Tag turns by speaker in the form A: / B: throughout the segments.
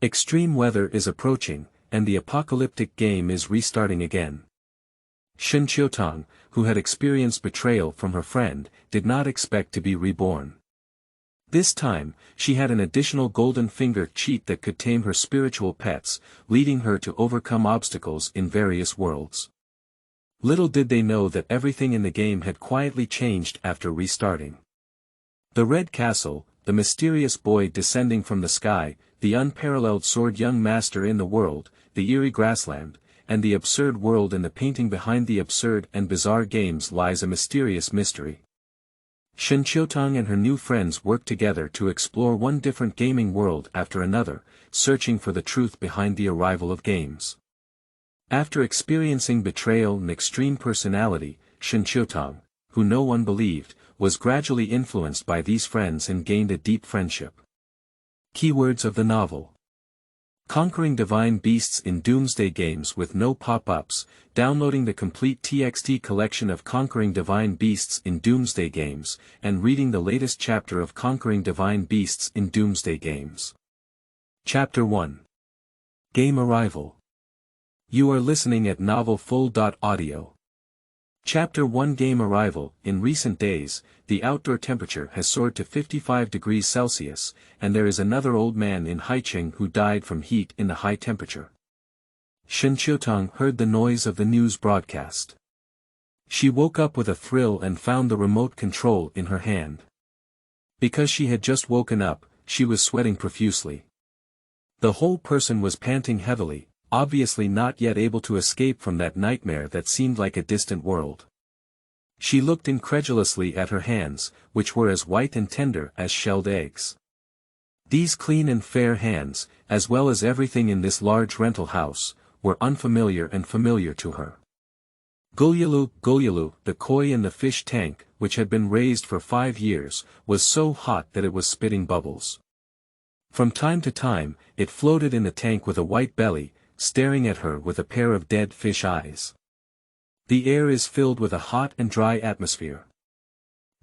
A: Extreme weather is approaching, and the apocalyptic game is restarting again. Shen Qiutang, who had experienced betrayal from her friend, did not expect to be reborn. This time, she had an additional golden finger cheat that could tame her spiritual pets, leading her to overcome obstacles in various worlds. Little did they know that everything in the game had quietly changed after restarting. The Red Castle, the mysterious boy descending from the sky, the unparalleled sword young master in the world, the eerie grassland, and the absurd world in the painting behind the absurd and bizarre games lies a mysterious mystery. Shen Qiutang and her new friends work together to explore one different gaming world after another, searching for the truth behind the arrival of games. After experiencing betrayal and extreme personality, Shen Qiutang, who no one believed, was gradually influenced by these friends and gained a deep friendship. Keywords of the novel: conquering divine beasts in Doomsday games with no pop-ups, downloading the complete TXT collection of Conquering Divine Beasts in Doomsday games, and reading the latest chapter of Conquering Divine Beasts in Doomsday games. Chapter 1. Game Arrival. You are listening at novelfull.audio. Chapter 1 Game Arrival. In recent days, the outdoor temperature has soared to 55 degrees Celsius, and there is another old man in Haicheng who died from heat in the high temperature. Shen Qiutang heard the noise of the news broadcast. She woke up with a thrill and found the remote control in her hand. Because she had just woken up, she was sweating profusely. The whole person was panting heavily, obviously not yet able to escape from that nightmare that seemed like a distant world. She looked incredulously at her hands, which were as white and tender as shelled eggs. These clean and fair hands, as well as everything in this large rental house, were unfamiliar and familiar to her. Gulyalu, the koi in the fish tank, which had been raised for 5 years, was so hot that it was spitting bubbles. From time to time, it floated in the tank with a white belly, staring at her with a pair of dead fish eyes. The air is filled with a hot and dry atmosphere.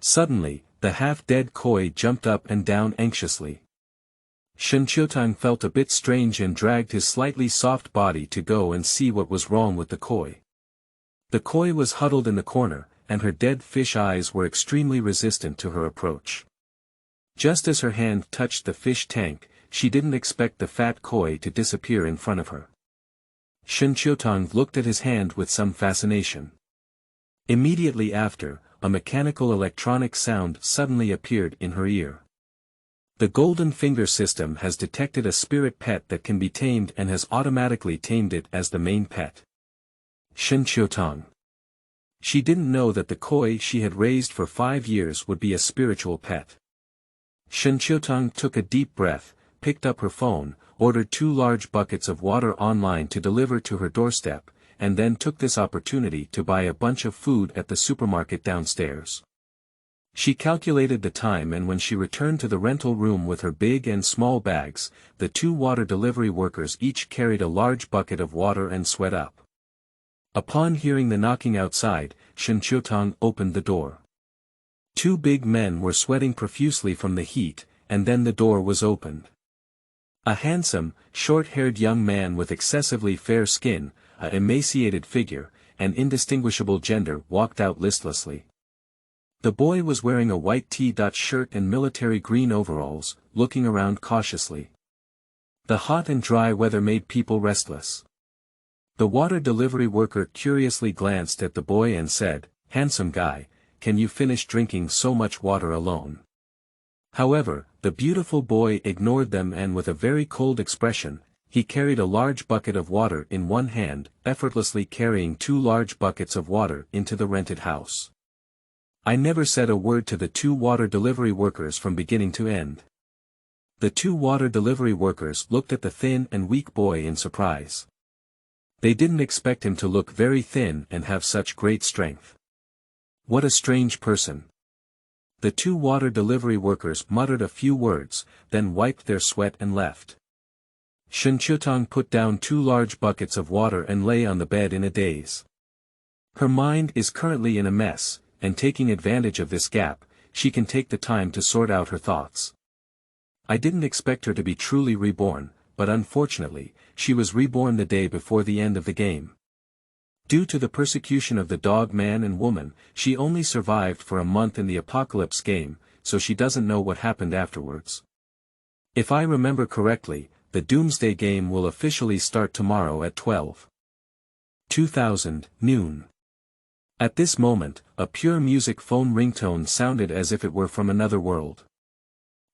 A: Suddenly, the half-dead koi jumped up and down anxiously. Shen Qiutang felt a bit strange and dragged his slightly soft body to go and see what was wrong with the koi. The koi was huddled in the corner, and her dead fish eyes were extremely resistant to her approach. Just as her hand touched the fish tank, she didn't expect the fat koi to disappear in front of her. Shen Qiutang looked at his hand with some fascination. Immediately after, a mechanical electronic sound suddenly appeared in her ear. The golden finger system has detected a spirit pet that can be tamed and has automatically tamed it as the main pet. Shen Qiutang. She didn't know that the koi she had raised for 5 years would be a spiritual pet. Shen Qiutang took a deep breath, picked up her phone, ordered 2 large buckets of water online to deliver to her doorstep, and then took this opportunity to buy a bunch of food at the supermarket downstairs. She calculated the time, and when she returned to the rental room with her big and small bags, the 2 water delivery workers each carried a large bucket of water and sweat up. Upon hearing the knocking outside, Shen Qiutang opened the door. 2 big men were sweating profusely from the heat, and then the door was opened. A handsome, short-haired young man with excessively fair skin, an emaciated figure, and indistinguishable gender walked out listlessly. The boy was wearing a white T-shirt and military green overalls, looking around cautiously. The hot and dry weather made people restless. The water delivery worker curiously glanced at the boy and said, "Handsome guy, can you finish drinking so much water alone?" However, the beautiful boy ignored them, and with a very cold expression, he carried a large bucket of water in one hand, effortlessly carrying 2 large buckets of water into the rented house. I never said a word to the 2 water delivery workers from beginning to end. The 2 water delivery workers looked at the thin and weak boy in surprise. They didn't expect him to look very thin and have such great strength. What a strange person. The 2 water delivery workers muttered a few words, then wiped their sweat and left. Shen Qiutang put down 2 large buckets of water and lay on the bed in a daze. Her mind is currently in a mess, and taking advantage of this gap, she can take the time to sort out her thoughts. I didn't expect her to be truly reborn, but unfortunately, she was reborn the day before the end of the game. Due to the persecution of the dog man and woman, she only survived for a month in the Apocalypse game, so she doesn't know what happened afterwards. If I remember correctly, the Doomsday game will officially start tomorrow at 12:20 noon. At this moment, a pure music phone ringtone sounded as if it were from another world.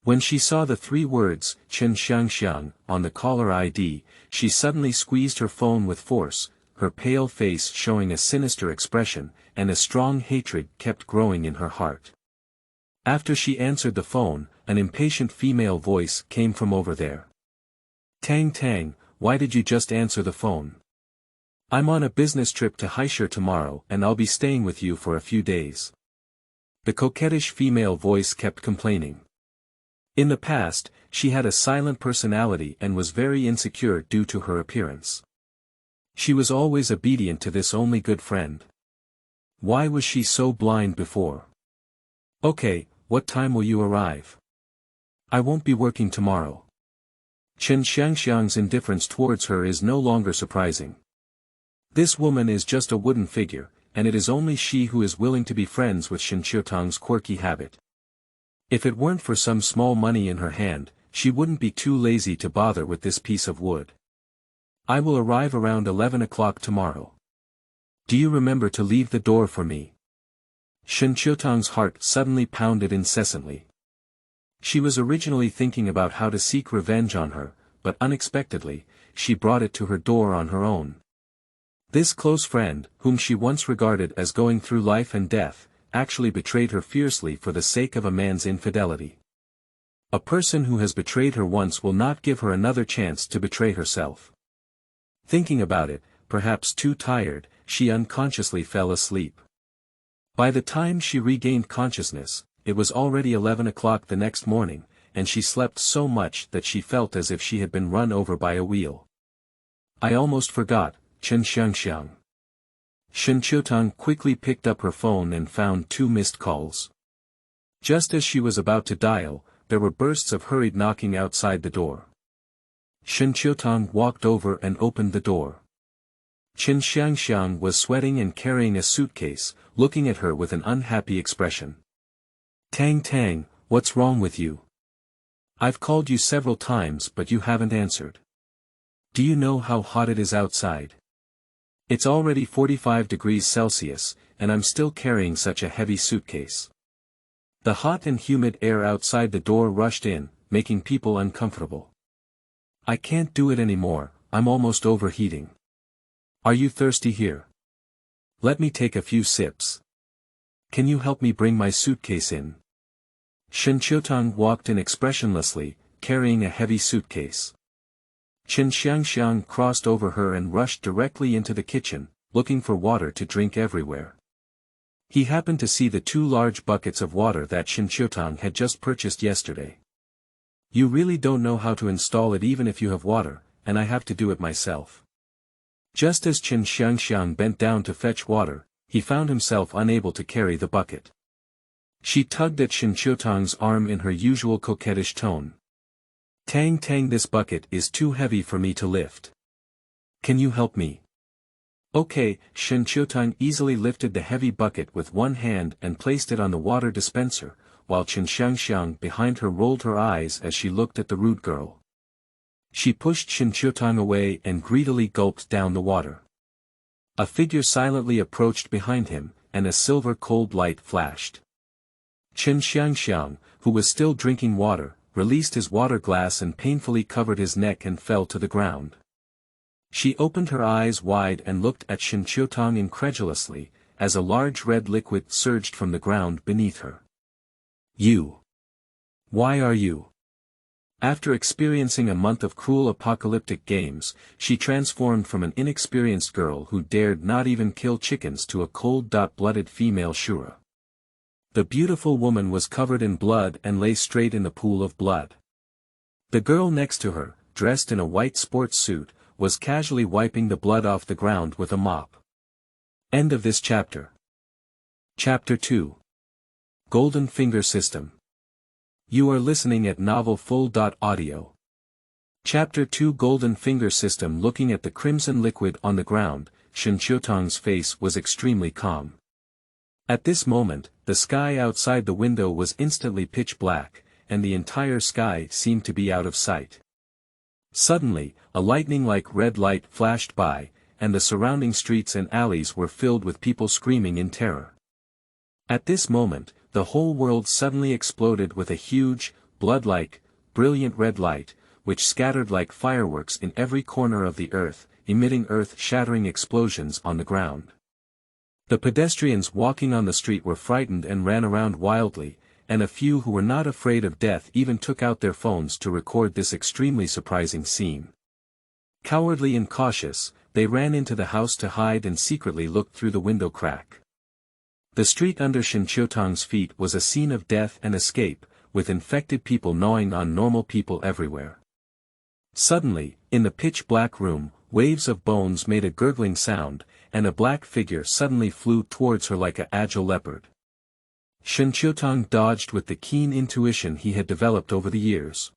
A: When she saw the 3 words, Shen Qiutang, on the caller ID, she suddenly squeezed her phone with force, her pale face showing a sinister expression, and a strong hatred kept growing in her heart. After she answered the phone, an impatient female voice came from over there. Tang, why did you just answer the phone? I'm on a business trip to Haishir tomorrow and I'll be staying with you for a few days. The coquettish female voice kept complaining. In the past, she had a silent personality and was very insecure due to her appearance. She was always obedient to this only good friend. Why was she so blind before? Okay, what time will you arrive? I won't be working tomorrow. Shen Qiutang's indifference towards her is no longer surprising. This woman is just a wooden figure, and it is only she who is willing to be friends with Shen Qiutang's quirky habit. If it weren't for some small money in her hand, she wouldn't be too lazy to bother with this piece of wood. I will arrive around 11 o'clock tomorrow. Do you remember to leave the door for me? Shen Qiutang's heart suddenly pounded incessantly. She was originally thinking about how to seek revenge on her, but unexpectedly, she brought it to her door on her own. This close friend, whom she once regarded as going through life and death, actually betrayed her fiercely for the sake of a man's infidelity. A person who has betrayed her once will not give her another chance to betray herself. Thinking about it, perhaps too tired, she unconsciously fell asleep. By the time she regained consciousness, it was already 11 o'clock the next morning, and she slept so much that she felt as if she had been run over by a wheel. I almost forgot, Shen Qiutang. Shen Qiutang quickly picked up her phone and found 2 missed calls. Just as she was about to dial, there were bursts of hurried knocking outside the door. Shen Qiutang walked over and opened the door. Shen Qiutang was sweating and carrying a suitcase, looking at her with an unhappy expression. Tang, what's wrong with you? I've called you several times but you haven't answered. Do you know how hot it is outside? It's already 45 degrees Celsius, and I'm still carrying such a heavy suitcase. The hot and humid air outside the door rushed in, making people uncomfortable. I can't do it anymore, I'm almost overheating. Are you thirsty here? Let me take a few sips. Can you help me bring my suitcase in? Shen Qiutang walked in expressionlessly, carrying a heavy suitcase. Shen Qiutang crossed over her and rushed directly into the kitchen, looking for water to drink everywhere. He happened to see the 2 large buckets of water that Shen Qiutang had just purchased yesterday. You really don't know how to install it even if you have water, and I have to do it myself. Just as Shen Qiutang bent down to fetch water, he found himself unable to carry the bucket. She tugged at Shen Qiutang's arm in her usual coquettish tone. Tang, this bucket is too heavy for me to lift. Can you help me? Okay, Shen Qiutang easily lifted the heavy bucket with one hand and placed it on the water dispenser, while Shen Qiutang behind her rolled her eyes as she looked at the rude girl. She pushed Shen Qiutang away and greedily gulped down the water. A figure silently approached behind him, and a silver cold light flashed. Shen Qiutang, who was still drinking water, released his water glass and painfully covered his neck and fell to the ground. She opened her eyes wide and looked at Shen Qiutang incredulously, as a large red liquid surged from the ground beneath her. You. Why are you? After experiencing a month of cruel apocalyptic games, she transformed from an inexperienced girl who dared not even kill chickens to a cold-blooded female Shura. The beautiful woman was covered in blood and lay straight in the pool of blood. The girl next to her, dressed in a white sports suit, was casually wiping the blood off the ground with a mop. End of this chapter. Chapter 2. Golden Finger System. You are listening at novelfull.audio. Chapter 2 Golden Finger System. Looking at the crimson liquid on the ground, Shen Qiutang's face was extremely calm. At this moment, the sky outside the window was instantly pitch black, and the entire sky seemed to be out of sight. Suddenly, a lightning-like red light flashed by, and the surrounding streets and alleys were filled with people screaming in terror. At this moment, the whole world suddenly exploded with a huge, blood-like, brilliant red light, which scattered like fireworks in every corner of the earth, emitting earth-shattering explosions on the ground. The pedestrians walking on the street were frightened and ran around wildly, and a few who were not afraid of death even took out their phones to record this extremely surprising scene. Cowardly and cautious, they ran into the house to hide and secretly looked through the window crack. The street under Shen Qiutang's feet was a scene of death and escape, with infected people gnawing on normal people everywhere. Suddenly, in the pitch-black room, waves of bones made a gurgling sound, and a black figure suddenly flew towards her like an agile leopard. Shen Qiutang dodged with the keen intuition he had developed over the years.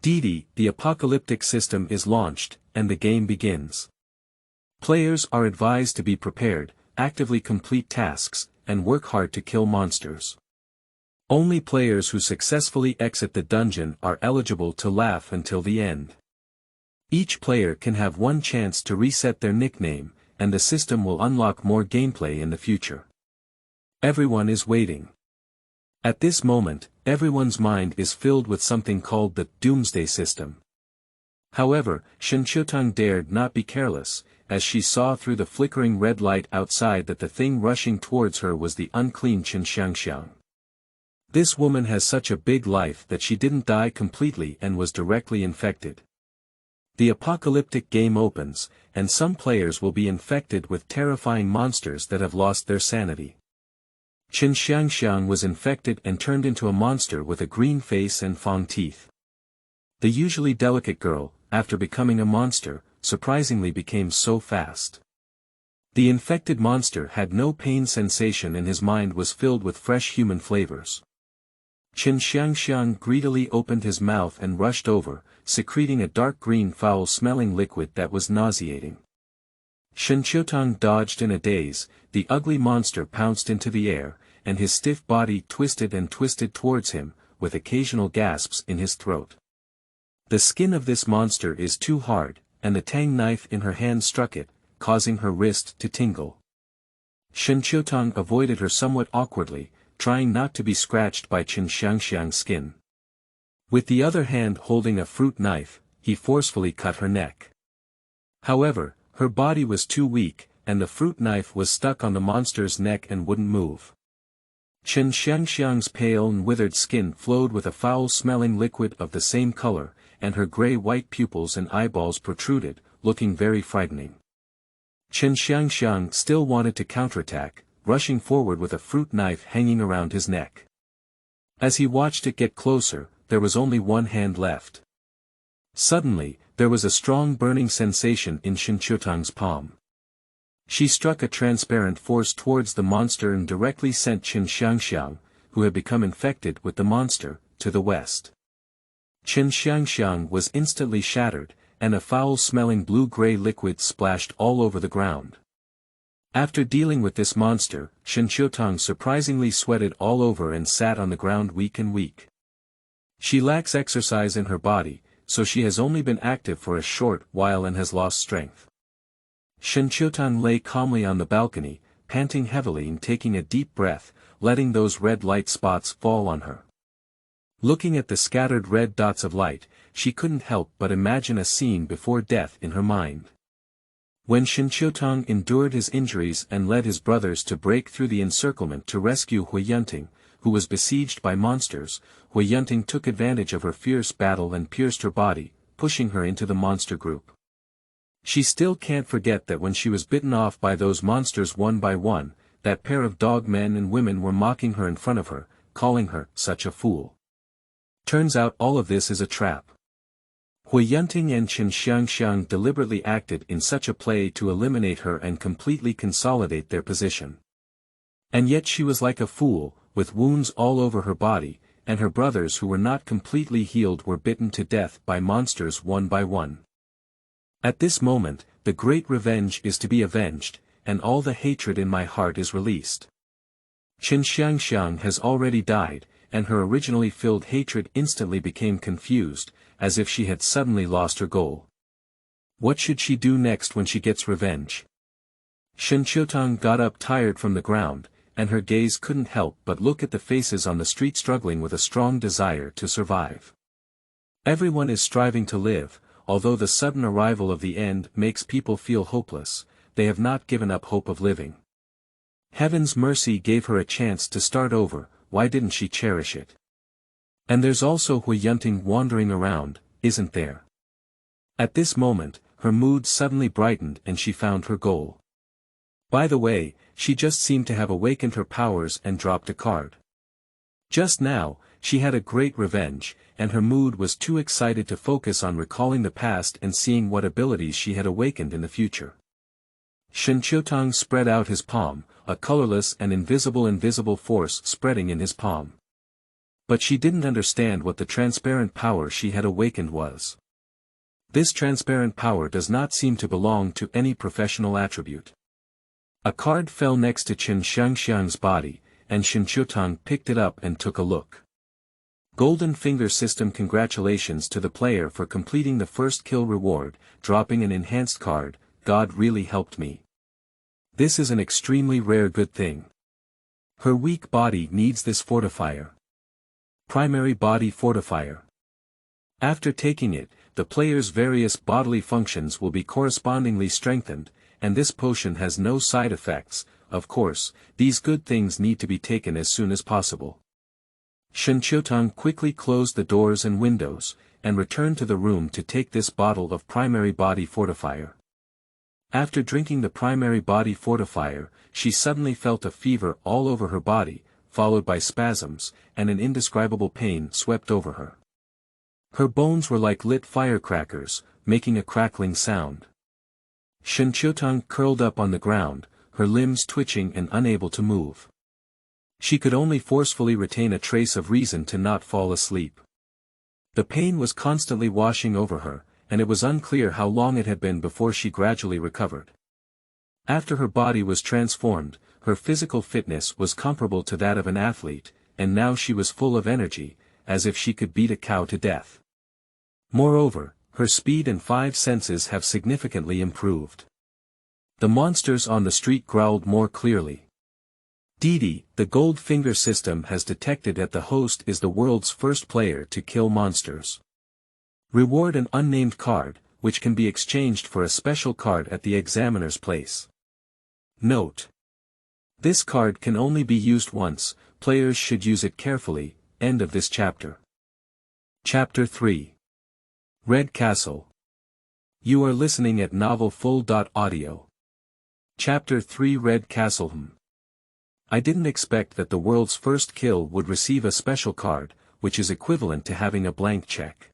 A: The apocalyptic system is launched, and the game begins. Players are advised to be prepared, actively complete tasks, and work hard to kill monsters. Only players who successfully exit the dungeon are eligible to laugh until the end. Each player can have one chance to reset their nickname, and the system will unlock more gameplay in the future. Everyone is waiting. At this moment, everyone's mind is filled with something called the Doomsday system. However, Shen Qiutang dared not be careless, as she saw through the flickering red light outside that the thing rushing towards her was the unclean Chen Qiutang. This woman has such a big life that she didn't die completely and was directly infected. The apocalyptic game opens, and some players will be infected with terrifying monsters that have lost their sanity. Chen Qiutang was infected and turned into a monster with a green face and fang teeth. The usually delicate girl, after becoming a monster, surprisingly became so fast. The infected monster had no pain sensation and his mind was filled with fresh human flavors. Chen Qiutang greedily opened his mouth and rushed over, secreting a dark green foul-smelling liquid that was nauseating. Shen Qiutang dodged in a daze, the ugly monster pounced into the air, and his stiff body twisted and twisted towards him, with occasional gasps in his throat. The skin of this monster is too hard, and the tang knife in her hand struck it, causing her wrist to tingle. Shen Qiutang avoided her somewhat awkwardly, trying not to be scratched by Chen Qiutang's skin. With the other hand holding a fruit knife, he forcefully cut her neck. However, her body was too weak, and the fruit knife was stuck on the monster's neck and wouldn't move. Chen Qiutang's pale and withered skin flowed with a foul-smelling liquid of the same color, and her gray-white pupils and eyeballs protruded, looking very frightening. Chen Qiutang still wanted to counterattack, rushing forward with a fruit knife hanging around his neck. As he watched it get closer, there was only one hand left. Suddenly, there was a strong burning sensation in Shen Qiutang's palm. She struck a transparent force towards the monster and directly sent Chen Qiutang, who had become infected with the monster, to the west. Chen Qiutang was instantly shattered, and a foul-smelling blue-gray liquid splashed all over the ground. After dealing with this monster, Shen Qiutang surprisingly sweated all over and sat on the ground weak and weak. She lacks exercise in her body, so she has only been active for a short while and has lost strength. Shen Qiutang lay calmly on the balcony, panting heavily and taking a deep breath, letting those red light spots fall on her. Looking at the scattered red dots of light, she couldn't help but imagine a scene before death in her mind. When Shen Qiutang endured his injuries and led his brothers to break through the encirclement to rescue Qiutang, who was besieged by monsters, Qiutang took advantage of her fierce battle and pierced her body, pushing her into the monster group. She still can't forget that when she was bitten off by those monsters one by one, that pair of dog men and women were mocking her in front of her, calling her such a fool. Turns out all of this is a trap. Qiutang and Chen Qiutang deliberately acted in such a play to eliminate her and completely consolidate their position. And yet she was like a fool, with wounds all over her body, and her brothers who were not completely healed were bitten to death by monsters one by one. At this moment, the great revenge is to be avenged, and all the hatred in my heart is released. Shen Qiutang has already died, and her originally filled hatred instantly became confused, as if she had suddenly lost her goal. What should she do next when she gets revenge? Shen Qiutang got up tired from the ground, and her gaze couldn't help but look at the faces on the street struggling with a strong desire to survive. Everyone is striving to live, although the sudden arrival of the end makes people feel hopeless, they have not given up hope of living. Heaven's mercy gave her a chance to start over, why didn't she cherish it? And there's also Qiutang wandering around, isn't there? At this moment, her mood suddenly brightened and she found her goal. By the way, she just seemed to have awakened her powers and dropped a card. Just now, she had a great revenge, and her mood was too excited to focus on recalling the past and seeing what abilities she had awakened in the future. Shen Qiutang spread out his palm, a colorless and invisible force spreading in his palm. But she didn't understand what the transparent power she had awakened was. This transparent power does not seem to belong to any professional attribute. A card fell next to Shen Qiutang's body, and Shen Qiutang picked it up and took a look. Golden Finger System. Congratulations to the player for completing the first kill reward, dropping an enhanced card, God really helped me. This is an extremely rare good thing. Her weak body needs this fortifier. Primary Body Fortifier. After taking it, the player's various bodily functions will be correspondingly strengthened, and this potion has no side effects. Of course, these good things need to be taken as soon as possible. Shen Qiutang quickly closed the doors and windows, and returned to the room to take this bottle of Primary Body Fortifier. After drinking the Primary Body Fortifier, she suddenly felt a fever all over her body, followed by spasms, and an indescribable pain swept over her. Her bones were like lit firecrackers, making a crackling sound. Shen Qiutang curled up on the ground, her limbs twitching and unable to move. She could only forcefully retain a trace of reason to not fall asleep. The pain was constantly washing over her, and it was unclear how long it had been before she gradually recovered. After her body was transformed, her physical fitness was comparable to that of an athlete, and now she was full of energy, as if she could beat a cow to death. Moreover, her speed and 5 senses have significantly improved. The monsters on the street growled more clearly. Didi, the Gold Finger System has detected that the host is the world's first player to kill monsters. Reward an unnamed card, which can be exchanged for a special card at the examiner's place. Note: this card can only be used once, players should use it carefully. End of this chapter. Chapter 3. Red Castle. You are listening at novelfull.audio. Chapter 3. Red Castle. I didn't expect that the world's first kill would receive a special card, which is equivalent to having a blank check.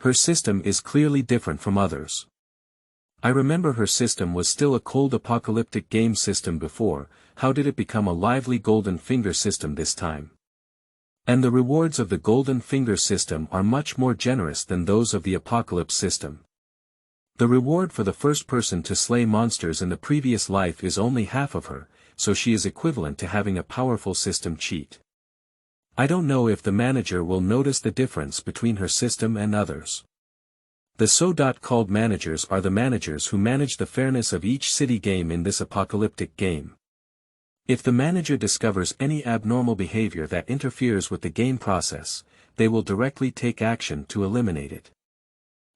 A: Her system is clearly different from others. I remember her system was still a cold apocalyptic game system before. How did it become a lively Golden Finger System this time? And the rewards of the Golden Finger System are much more generous than those of the Apocalypse system. The reward for the first person to slay monsters in the previous life is only half of her, so she is equivalent to having a powerful system cheat. I don't know if the manager will notice the difference between her system and others. The so-called managers are the managers who manage the fairness of each city game in this apocalyptic game. If the manager discovers any abnormal behavior that interferes with the game process, they will directly take action to eliminate it.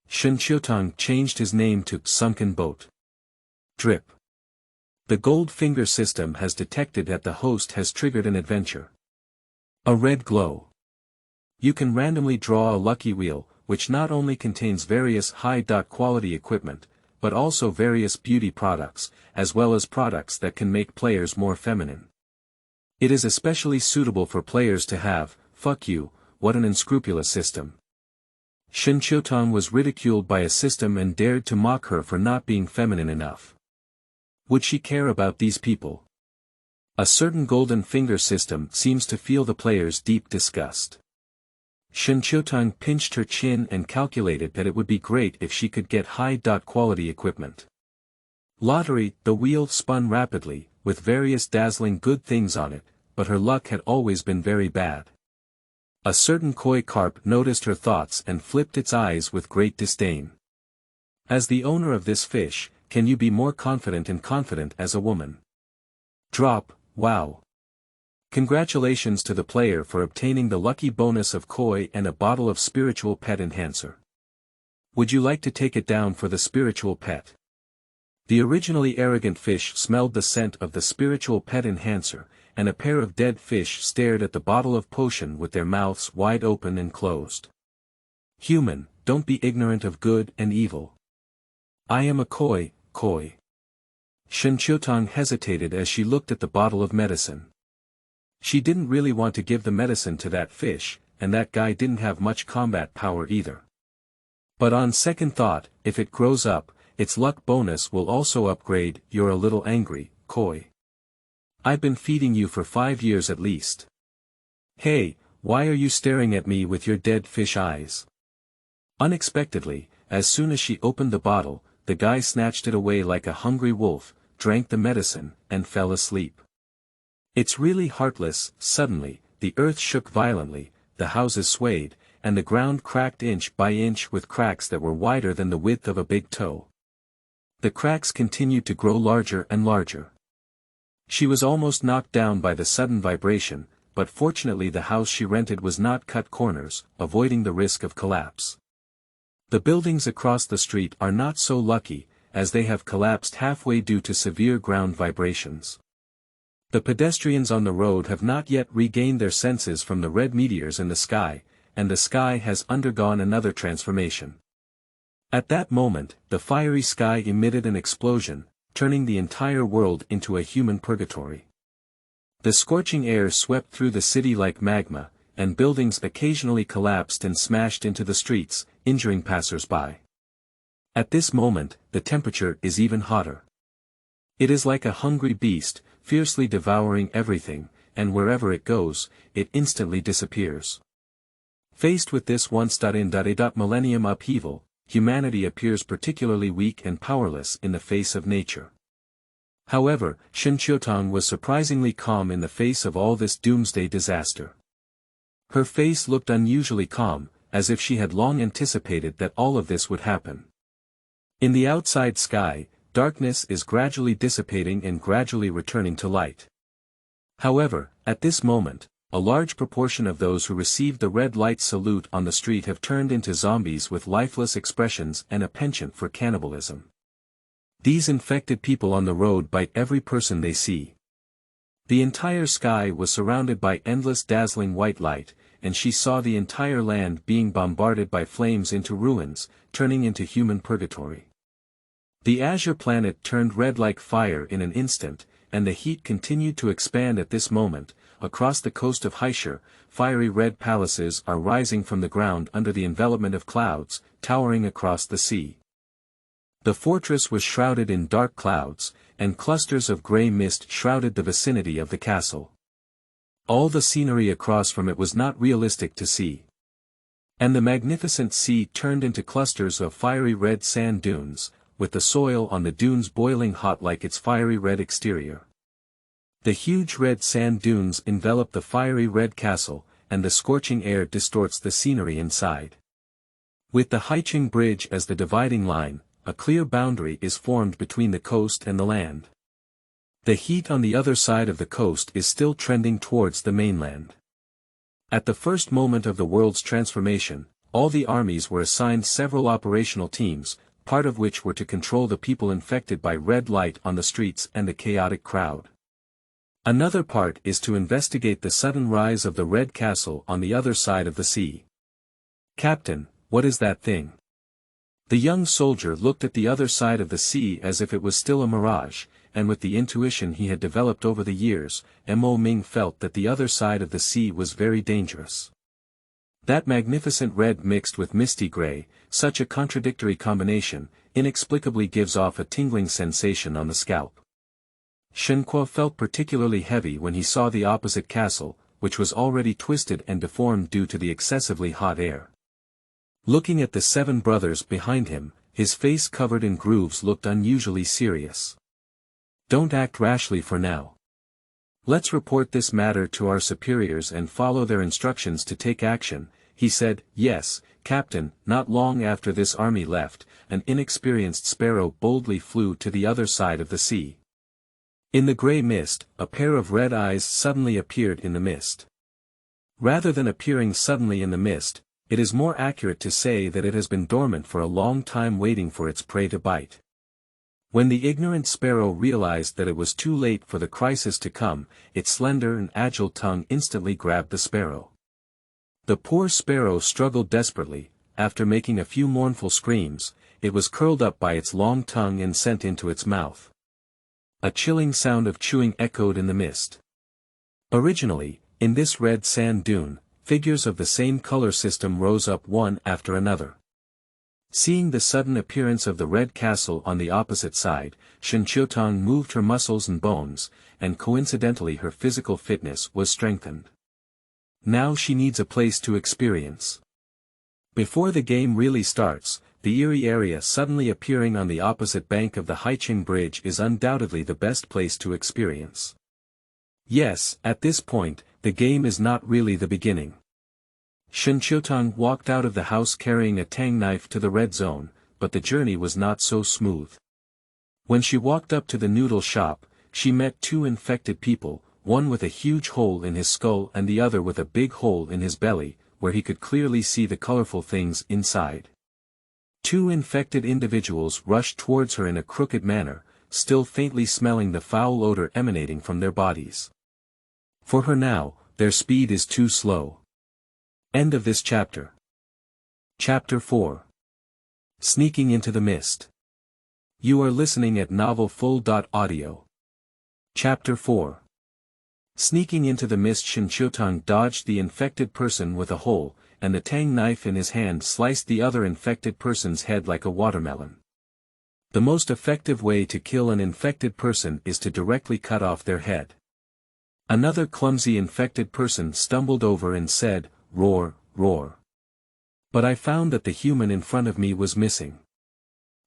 A: Shen Qiutang changed his name to Sunken Boat. Drip. The Gold Finger System has detected that the host has triggered an adventure. A red glow. You can randomly draw a lucky wheel, which not only contains various high-quality equipment, but also various beauty products, as well as products that can make players more feminine. It is especially suitable for players to have. Fuck you, what an unscrupulous system. Shen Qiutang was ridiculed by a system and dared to mock her for not being feminine enough. Would she care about these people? A certain golden finger system seems to feel the player's deep disgust. Shen Qiutang pinched her chin and calculated that it would be great if she could get high-quality equipment. Lottery, the wheel spun rapidly, with various dazzling good things on it, but her luck had always been very bad. A certain koi carp noticed her thoughts and flipped its eyes with great disdain. As the owner of this fish, can you be more confident as a woman? Drop, wow. Congratulations to the player for obtaining the lucky bonus of koi and a bottle of spiritual pet enhancer. Would you like to take it down for the spiritual pet? The originally arrogant fish smelled the scent of the spiritual pet enhancer, and a pair of dead fish stared at the bottle of potion with their mouths wide open and closed. Human, don't be ignorant of good and evil. I am a koi. Shen Qiutang hesitated as she looked at the bottle of medicine. She didn't really want to give the medicine to that fish, and that guy didn't have much combat power either. But on second thought, if it grows up, its luck bonus will also upgrade. You're a little angry, koi. I've been feeding you for 5 years at least. Hey, why are you staring at me with your dead fish eyes? Unexpectedly, as soon as she opened the bottle, the guy snatched it away like a hungry wolf, drank the medicine, and fell asleep. It's really heartless. Suddenly, the earth shook violently, the houses swayed, and the ground cracked inch by inch with cracks that were wider than the width of a big toe. The cracks continued to grow larger and larger. She was almost knocked down by the sudden vibration, but fortunately the house she rented was not cut corners, avoiding the risk of collapse. The buildings across the street are not so lucky, as they have collapsed halfway due to severe ground vibrations. The pedestrians on the road have not yet regained their senses from the red meteors in the sky, and the sky has undergone another transformation. At that moment, the fiery sky emitted an explosion, turning the entire world into a human purgatory. The scorching air swept through the city like magma, and buildings occasionally collapsed and smashed into the streets, injuring passers-by. At this moment, the temperature is even hotter. It is like a hungry beast, fiercely devouring everything, and wherever it goes, it instantly disappears. Faced with this once-in-a-millennium upheaval, humanity appears particularly weak and powerless in the face of nature. However, Shen Qiutang was surprisingly calm in the face of all this doomsday disaster. Her face looked unusually calm, as if she had long anticipated that all of this would happen. In the outside sky, darkness is gradually dissipating and gradually returning to light. However, at this moment, a large proportion of those who received the red light salute on the street have turned into zombies with lifeless expressions and a penchant for cannibalism. These infected people on the road bite every person they see. The entire sky was surrounded by endless dazzling white light, and she saw the entire land being bombarded by flames into ruins, turning into human purgatory. The azure planet turned red like fire in an instant, and the heat continued to expand at this moment. Across the coast of Haishur, fiery red palaces are rising from the ground under the envelopment of clouds, towering across the sea. The fortress was shrouded in dark clouds, and clusters of grey mist shrouded the vicinity of the castle. All the scenery across from it was not realistic to see. And the magnificent sea turned into clusters of fiery red sand dunes, with the soil on the dunes boiling hot like its fiery red exterior. The huge red sand dunes envelop the fiery red castle, and the scorching air distorts the scenery inside. With the Haiqing Bridge as the dividing line, a clear boundary is formed between the coast and the land. The heat on the other side of the coast is still trending towards the mainland. At the first moment of the world's transformation, all the armies were assigned several operational teams, part of which were to control the people infected by red light on the streets and the chaotic crowd. Another part is to investigate the sudden rise of the Red Castle on the other side of the sea. Captain, what is that thing? The young soldier looked at the other side of the sea as if it was still a mirage, and with the intuition he had developed over the years, Mo Ming felt that the other side of the sea was very dangerous. That magnificent red mixed with misty gray, such a contradictory combination, inexplicably gives off a tingling sensation on the scalp. Shen Qiutang felt particularly heavy when he saw the opposite castle, which was already twisted and deformed due to the excessively hot air. Looking at the 7 brothers behind him, his face covered in grooves looked unusually serious. Don't act rashly for now. Let's report this matter to our superiors and follow their instructions to take action, he said. Yes, Captain. Not long after this army left, an inexperienced sparrow boldly flew to the other side of the sea. In the grey mist, a pair of red eyes suddenly appeared in the mist. Rather than appearing suddenly in the mist, it is more accurate to say that it has been dormant for a long time waiting for its prey to bite. When the ignorant sparrow realized that it was too late for the crisis to come, its slender and agile tongue instantly grabbed the sparrow. The poor sparrow struggled desperately. After making a few mournful screams, it was curled up by its long tongue and sent into its mouth. A chilling sound of chewing echoed in the mist. Originally, in this red sand dune, figures of the same color system rose up one after another. Seeing the sudden appearance of the red castle on the opposite side, Shen Qiutang moved her muscles and bones, and coincidentally her physical fitness was strengthened. Now she needs a place to experience. Before the game really starts, the eerie area suddenly appearing on the opposite bank of the Haiqing Bridge is undoubtedly the best place to experience. Yes, at this point, the game is not really the beginning. Shen Qiutang walked out of the house carrying a tang knife to the red zone, but the journey was not so smooth. When she walked up to the noodle shop, she met 2 infected people, one with a huge hole in his skull and the other with a big hole in his belly, where he could clearly see the colorful things inside. 2 infected individuals rushed towards her in a crooked manner, still faintly smelling the foul odor emanating from their bodies. For her now, their speed is too slow. End of this chapter. Chapter 4. Sneaking into the Mist. You are listening at novelfull.audio. Chapter 4. Sneaking into the mist. Shen Qiutang dodged the infected person with a hole, and the tang knife in his hand sliced the other infected person's head like a watermelon. The most effective way to kill an infected person is to directly cut off their head. Another clumsy infected person stumbled over and said, "Roar, roar." But I found that the human in front of me was missing.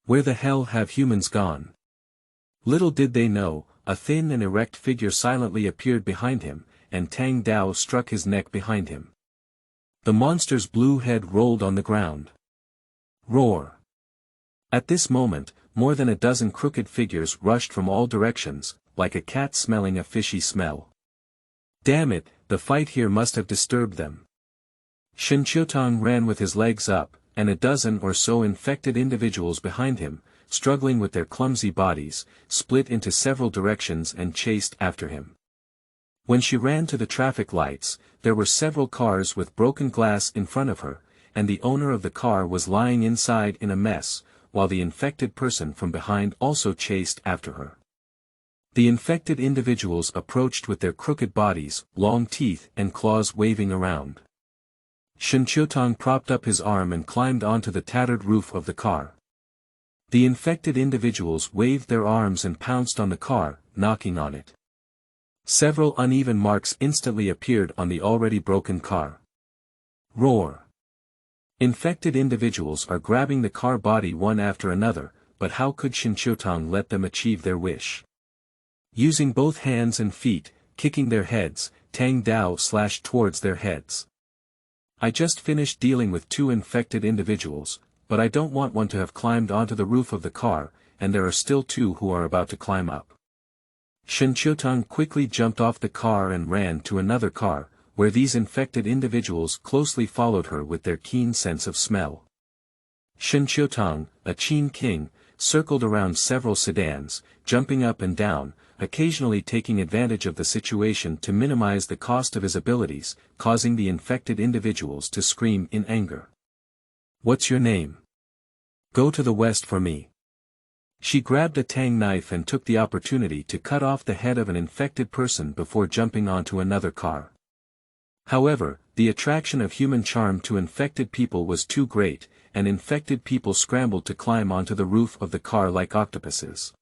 A: Where the hell have humans gone? Little did they know, a thin and erect figure silently appeared behind him, and Tang Dao struck his neck behind him. The monster's blue head rolled on the ground. Roar. At this moment, more than a dozen crooked figures rushed from all directions, like a cat smelling a fishy smell. Damn it, the fight here must have disturbed them. Shen Qiutang ran with his legs up, and a dozen or so infected individuals behind him, struggling with their clumsy bodies, split into several directions and chased after him. When she ran to the traffic lights, there were several cars with broken glass in front of her, and the owner of the car was lying inside in a mess, while the infected person from behind also chased after her. The infected individuals approached with their crooked bodies, long teeth and claws waving around. Shen Qiutang propped up his arm and climbed onto the tattered roof of the car. The infected individuals waved their arms and pounced on the car, knocking on it. Several uneven marks instantly appeared on the already broken car. Roar. Infected individuals are grabbing the car body one after another, but how could Shen Qiutang let them achieve their wish? Using both hands and feet, kicking their heads, Tang Dao slashed towards their heads. I just finished dealing with 2 infected individuals, but I don't want one to have climbed onto the roof of the car, and there are still 2 who are about to climb up. Shen Qiutang quickly jumped off the car and ran to another car, where these infected individuals closely followed her with their keen sense of smell. Shen Qiutang, a Qin king, circled around several sedans, jumping up and down, occasionally taking advantage of the situation to minimize the cost of his abilities, causing the infected individuals to scream in anger. "What's your name? Go to the west for me." She grabbed a tang knife and took the opportunity to cut off the head of an infected person before jumping onto another car. However, the attraction of human charm to infected people was too great, and infected people scrambled to climb onto the roof of the car like octopuses.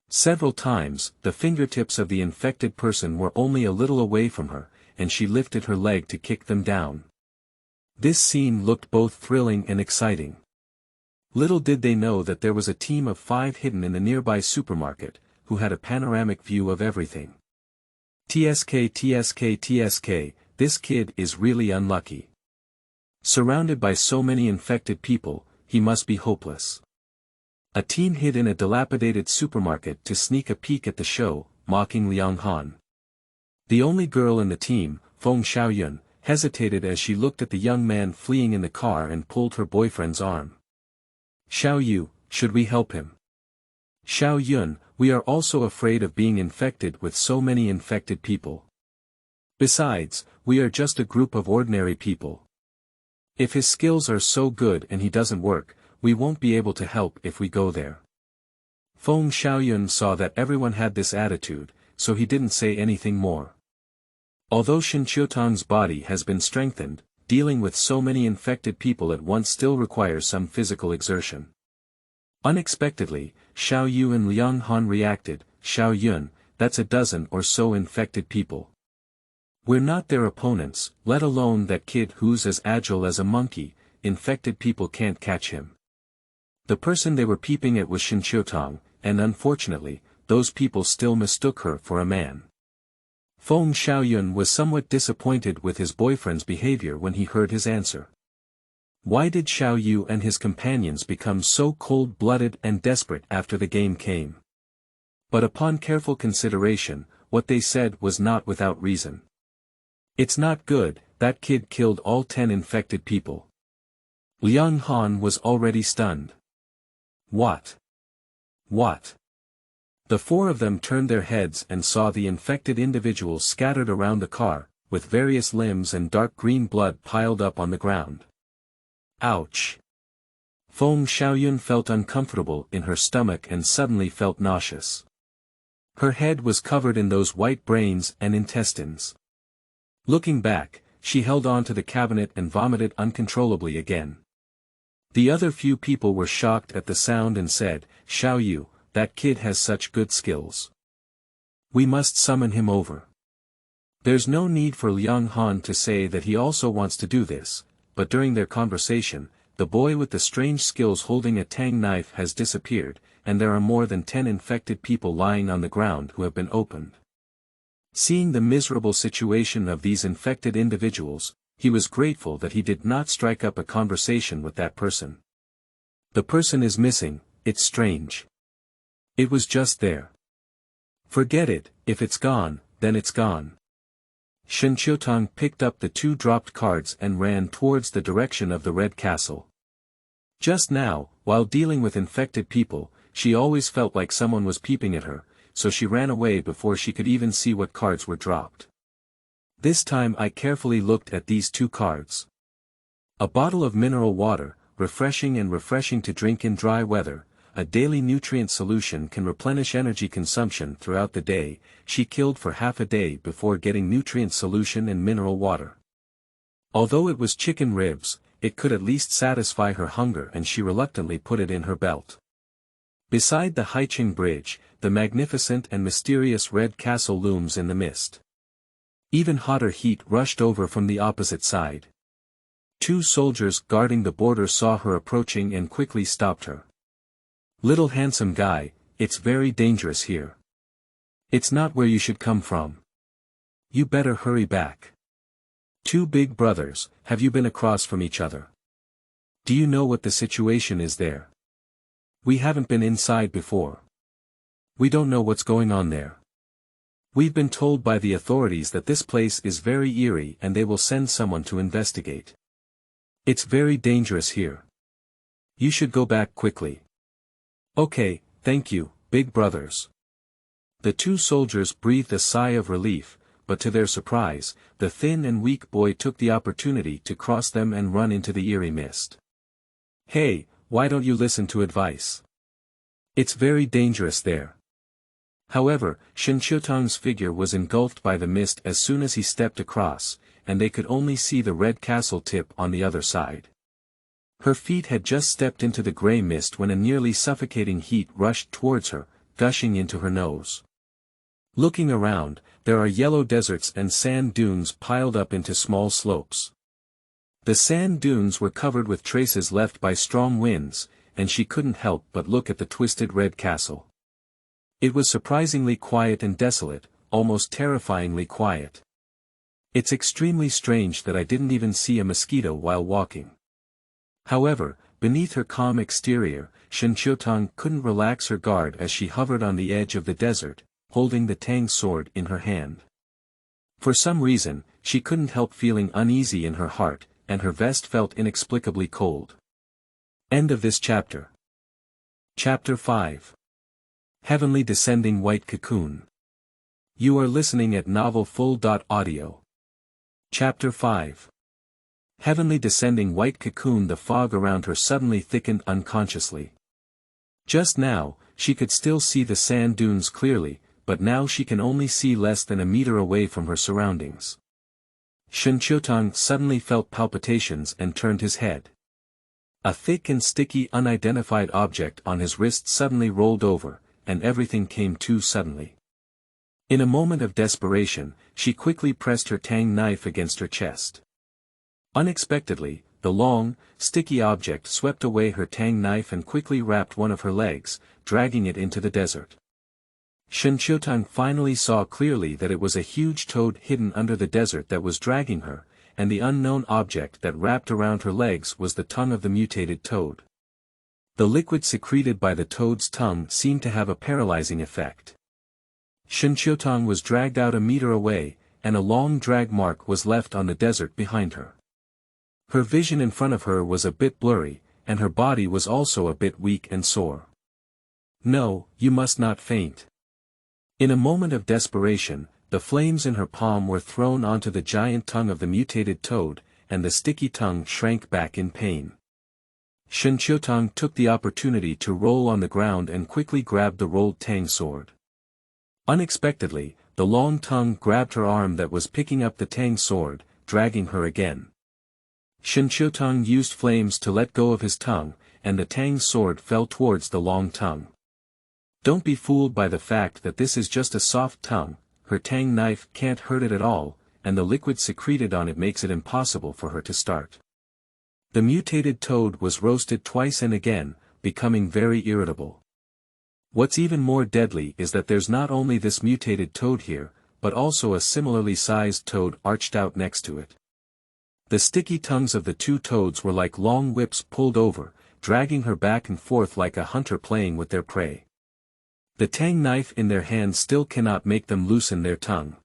A: Several times, the fingertips of the infected person were only a little away from her, and she lifted her leg to kick them down. This scene looked both thrilling and exciting. Little did they know that there was a team of 5 hidden in the nearby supermarket, who had a panoramic view of everything. TSK TSK TSK, this kid is really unlucky. Surrounded by so many infected people, he must be hopeless. A team hid in a dilapidated supermarket to sneak a peek at the show, mocking Liang Han. The only girl in the team, Feng Xiaoyun, hesitated as she looked at the young man fleeing in the car and pulled her boyfriend's arm. Xiao Yu, should we help him? Xiao Yun, we are also afraid of being infected with so many infected people. Besides, we are just a group of ordinary people. If his skills are so good and he doesn't work, we won't be able to help if we go there. Feng Xiaoyun saw that everyone had this attitude, so he didn't say anything more. Although Shen Qiutang's body has been strengthened, dealing with so many infected people at once still requires some physical exertion. Unexpectedly, Xiao Yu and Liang Han reacted. Xiao Yun, that's a dozen or so infected people. We're not their opponents, let alone that kid who's as agile as a monkey. Infected people can't catch him. The person they were peeping at was Shen Qiutang, and unfortunately, those people still mistook her for a man. Feng Xiaoyun was somewhat disappointed with his boyfriend's behavior when he heard his answer. Why did Xiao Yu and his companions become so cold-blooded and desperate after the game came? But upon careful consideration, what they said was not without reason. It's not good, that kid killed all 10 infected people. Liang Han was already stunned. What? What? The 4 of them turned their heads and saw the infected individuals scattered around the car, with various limbs and dark green blood piled up on the ground. Ouch! Feng Xiaoyun felt uncomfortable in her stomach and suddenly felt nauseous. Her head was covered in those white brains and intestines. Looking back, she held on to the cabinet and vomited uncontrollably again. The other few people were shocked at the sound and said, Xiao Yu, that kid has such good skills. We must summon him over. There's no need for Liang Han to say that he also wants to do this, but during their conversation, the boy with the strange skills holding a tang knife has disappeared, and there are more than 10 infected people lying on the ground who have been opened. Seeing the miserable situation of these infected individuals, he was grateful that he did not strike up a conversation with that person. The person is missing, it's strange. It was just there. Forget it, if it's gone, then it's gone. Shen Qiutang picked up the 2 dropped cards and ran towards the direction of the Red Castle. Just now, while dealing with infected people, she always felt like someone was peeping at her, so she ran away before she could even see what cards were dropped. This time I carefully looked at these 2 cards. A bottle of mineral water, refreshing to drink in dry weather. A daily nutrient solution can replenish energy consumption throughout the day. She killed for half a day before getting nutrient solution and mineral water. Although it was chicken ribs, it could at least satisfy her hunger and she reluctantly put it in her belt. Beside the Haiqing Bridge, the magnificent and mysterious Red Castle looms in the mist. Even hotter heat rushed over from the opposite side. 2 soldiers guarding the border saw her approaching and quickly stopped her. Little handsome guy, it's very dangerous here. It's not where you should come from. You better hurry back. 2 big brothers, have you been across from each other? Do you know what the situation is there? We haven't been inside before. We don't know what's going on there. We've been told by the authorities that this place is very eerie and they will send someone to investigate. It's very dangerous here. You should go back quickly. Okay, thank you, big brothers. The 2 soldiers breathed a sigh of relief, but to their surprise, the thin and weak boy took the opportunity to cross them and run into the eerie mist. Hey, why don't you listen to advice? It's very dangerous there. However, Shen Qiutang's figure was engulfed by the mist as soon as he stepped across, and they could only see the Red Castle tip on the other side. Her feet had just stepped into the grey mist when a nearly suffocating heat rushed towards her, gushing into her nose. Looking around, there are yellow deserts and sand dunes piled up into small slopes. The sand dunes were covered with traces left by strong winds, and she couldn't help but look at the twisted red castle. It was surprisingly quiet and desolate, almost terrifyingly quiet. It's extremely strange that I didn't even see a mosquito while walking. However, beneath her calm exterior, Shen Qiutang couldn't relax her guard as she hovered on the edge of the desert, holding the Tang sword in her hand. For some reason, she couldn't help feeling uneasy in her heart, and her vest felt inexplicably cold. End of this chapter. Chapter 5. Heavenly Descending White Cocoon. You are listening at novelfull.audio. Chapter 5. Heavenly Descending White Cocoon. The fog around her suddenly thickened unconsciously. Just now, she could still see the sand dunes clearly, but now she can only see less than a meter away from her surroundings. Shen Qiutang suddenly felt palpitations and turned his head. A thick and sticky unidentified object on his wrist suddenly rolled over, and everything came too suddenly. In a moment of desperation, she quickly pressed her Tang knife against her chest. Unexpectedly, the long, sticky object swept away her Tang knife and quickly wrapped one of her legs, dragging it into the desert. Shen Qiutang finally saw clearly that it was a huge toad hidden under the desert that was dragging her, and the unknown object that wrapped around her legs was the tongue of the mutated toad. The liquid secreted by the toad's tongue seemed to have a paralyzing effect. Shen Qiutang was dragged out a meter away, and a long drag mark was left on the desert behind her. Her vision in front of her was a bit blurry, and her body was also a bit weak and sore. No, you must not faint. In a moment of desperation, the flames in her palm were thrown onto the giant tongue of the mutated toad, and the sticky tongue shrank back in pain. Shen Qiutang took the opportunity to roll on the ground and quickly grabbed the rolled Tang sword. Unexpectedly, the long tongue grabbed her arm that was picking up the Tang sword, dragging her again. Shen Qiutang used flames to let go of his tongue, and the Tang sword fell towards the long tongue. Don't be fooled by the fact that this is just a soft tongue, her Tang knife can't hurt it at all, and the liquid secreted on it makes it impossible for her to start. The mutated toad was roasted twice and again, becoming very irritable. What's even more deadly is that there's not only this mutated toad here, but also a similarly sized toad arched out next to it. The sticky tongues of the two toads were like long whips pulled over, dragging her back and forth like a hunter playing with their prey. The Tang knife in their hands still cannot make them loosen their tongue.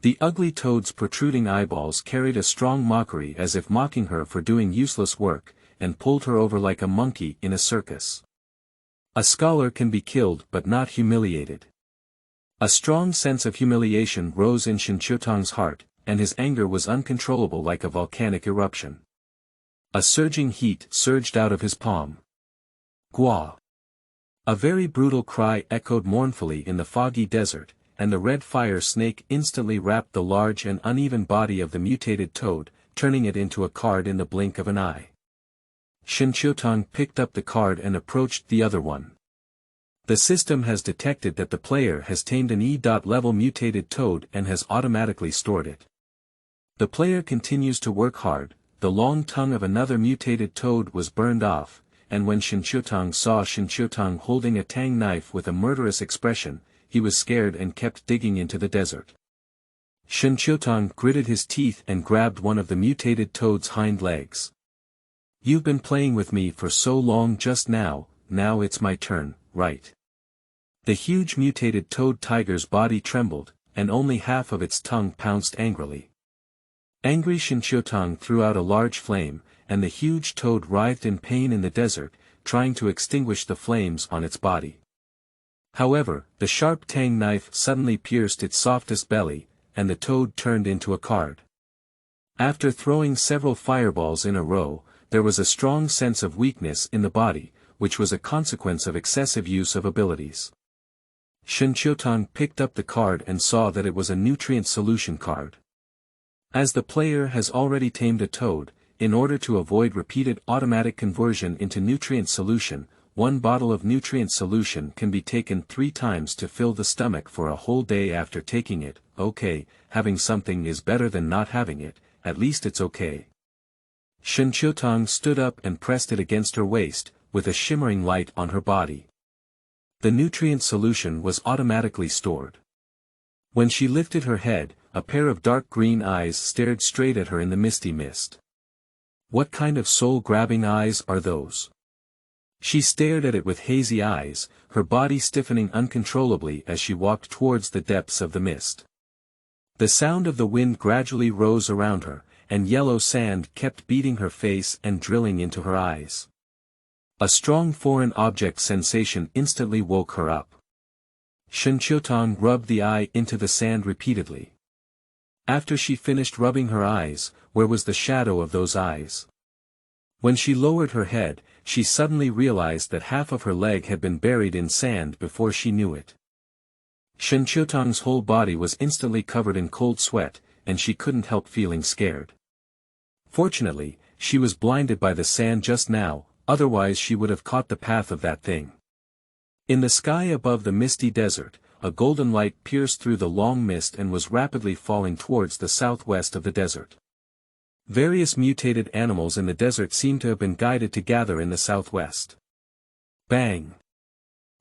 A: The ugly toad's protruding eyeballs carried a strong mockery as if mocking her for doing useless work, and pulled her over like a monkey in a circus. A scholar can be killed but not humiliated. A strong sense of humiliation rose in Shen Qiutang's heart, and his anger was uncontrollable like a volcanic eruption. A surging heat surged out of his palm. Gua! A very brutal cry echoed mournfully in the foggy desert, and the red fire snake instantly wrapped the large and uneven body of the mutated toad, turning it into a card in the blink of an eye. Shen Qiutang picked up the card and approached the other one. The system has detected that the player has tamed an E-level mutated toad and has automatically stored it. The player continues to work hard. The long tongue of another mutated toad was burned off, and when Shen Qiutang saw Shen Qiutang holding a Tang knife with a murderous expression, he was scared and kept digging into the desert. Shen Qiutang gritted his teeth and grabbed one of the mutated toad's hind legs. You've been playing with me for so long just now it's my turn, right? The huge mutated toad tiger's body trembled, and only half of its tongue pounced angrily. Angry Shen Qiutang threw out a large flame, and the huge toad writhed in pain in the desert, trying to extinguish the flames on its body. However, the sharp Tang knife suddenly pierced its softest belly, and the toad turned into a card. After throwing several fireballs in a row, there was a strong sense of weakness in the body, which was a consequence of excessive use of abilities. Shen Qiutang picked up the card and saw that it was a nutrient solution card. As the player has already tamed a toad, in order to avoid repeated automatic conversion into nutrient solution, one bottle of nutrient solution can be taken 3 times to fill the stomach for a whole day after taking it. Okay, having something is better than not having it, at least it's okay. Shen Qiutang stood up and pressed it against her waist, with a shimmering light on her body. The nutrient solution was automatically stored. When she lifted her head, a pair of dark green eyes stared straight at her in the misty mist. What kind of soul-grabbing eyes are those? She stared at it with hazy eyes, her body stiffening uncontrollably as she walked towards the depths of the mist. The sound of the wind gradually rose around her, and yellow sand kept beating her face and drilling into her eyes. A strong foreign object sensation instantly woke her up. Shen Qiutang rubbed the eye into the sand repeatedly. After she finished rubbing her eyes, where was the shadow of those eyes? When she lowered her head, she suddenly realized that half of her leg had been buried in sand before she knew it. Shen Qiutang's whole body was instantly covered in cold sweat, and she couldn't help feeling scared. Fortunately, she was blinded by the sand just now, otherwise she would have caught the path of that thing. In the sky above the misty desert, a golden light pierced through the long mist and was rapidly falling towards the southwest of the desert. Various mutated animals in the desert seemed to have been guided to gather in the southwest. Bang!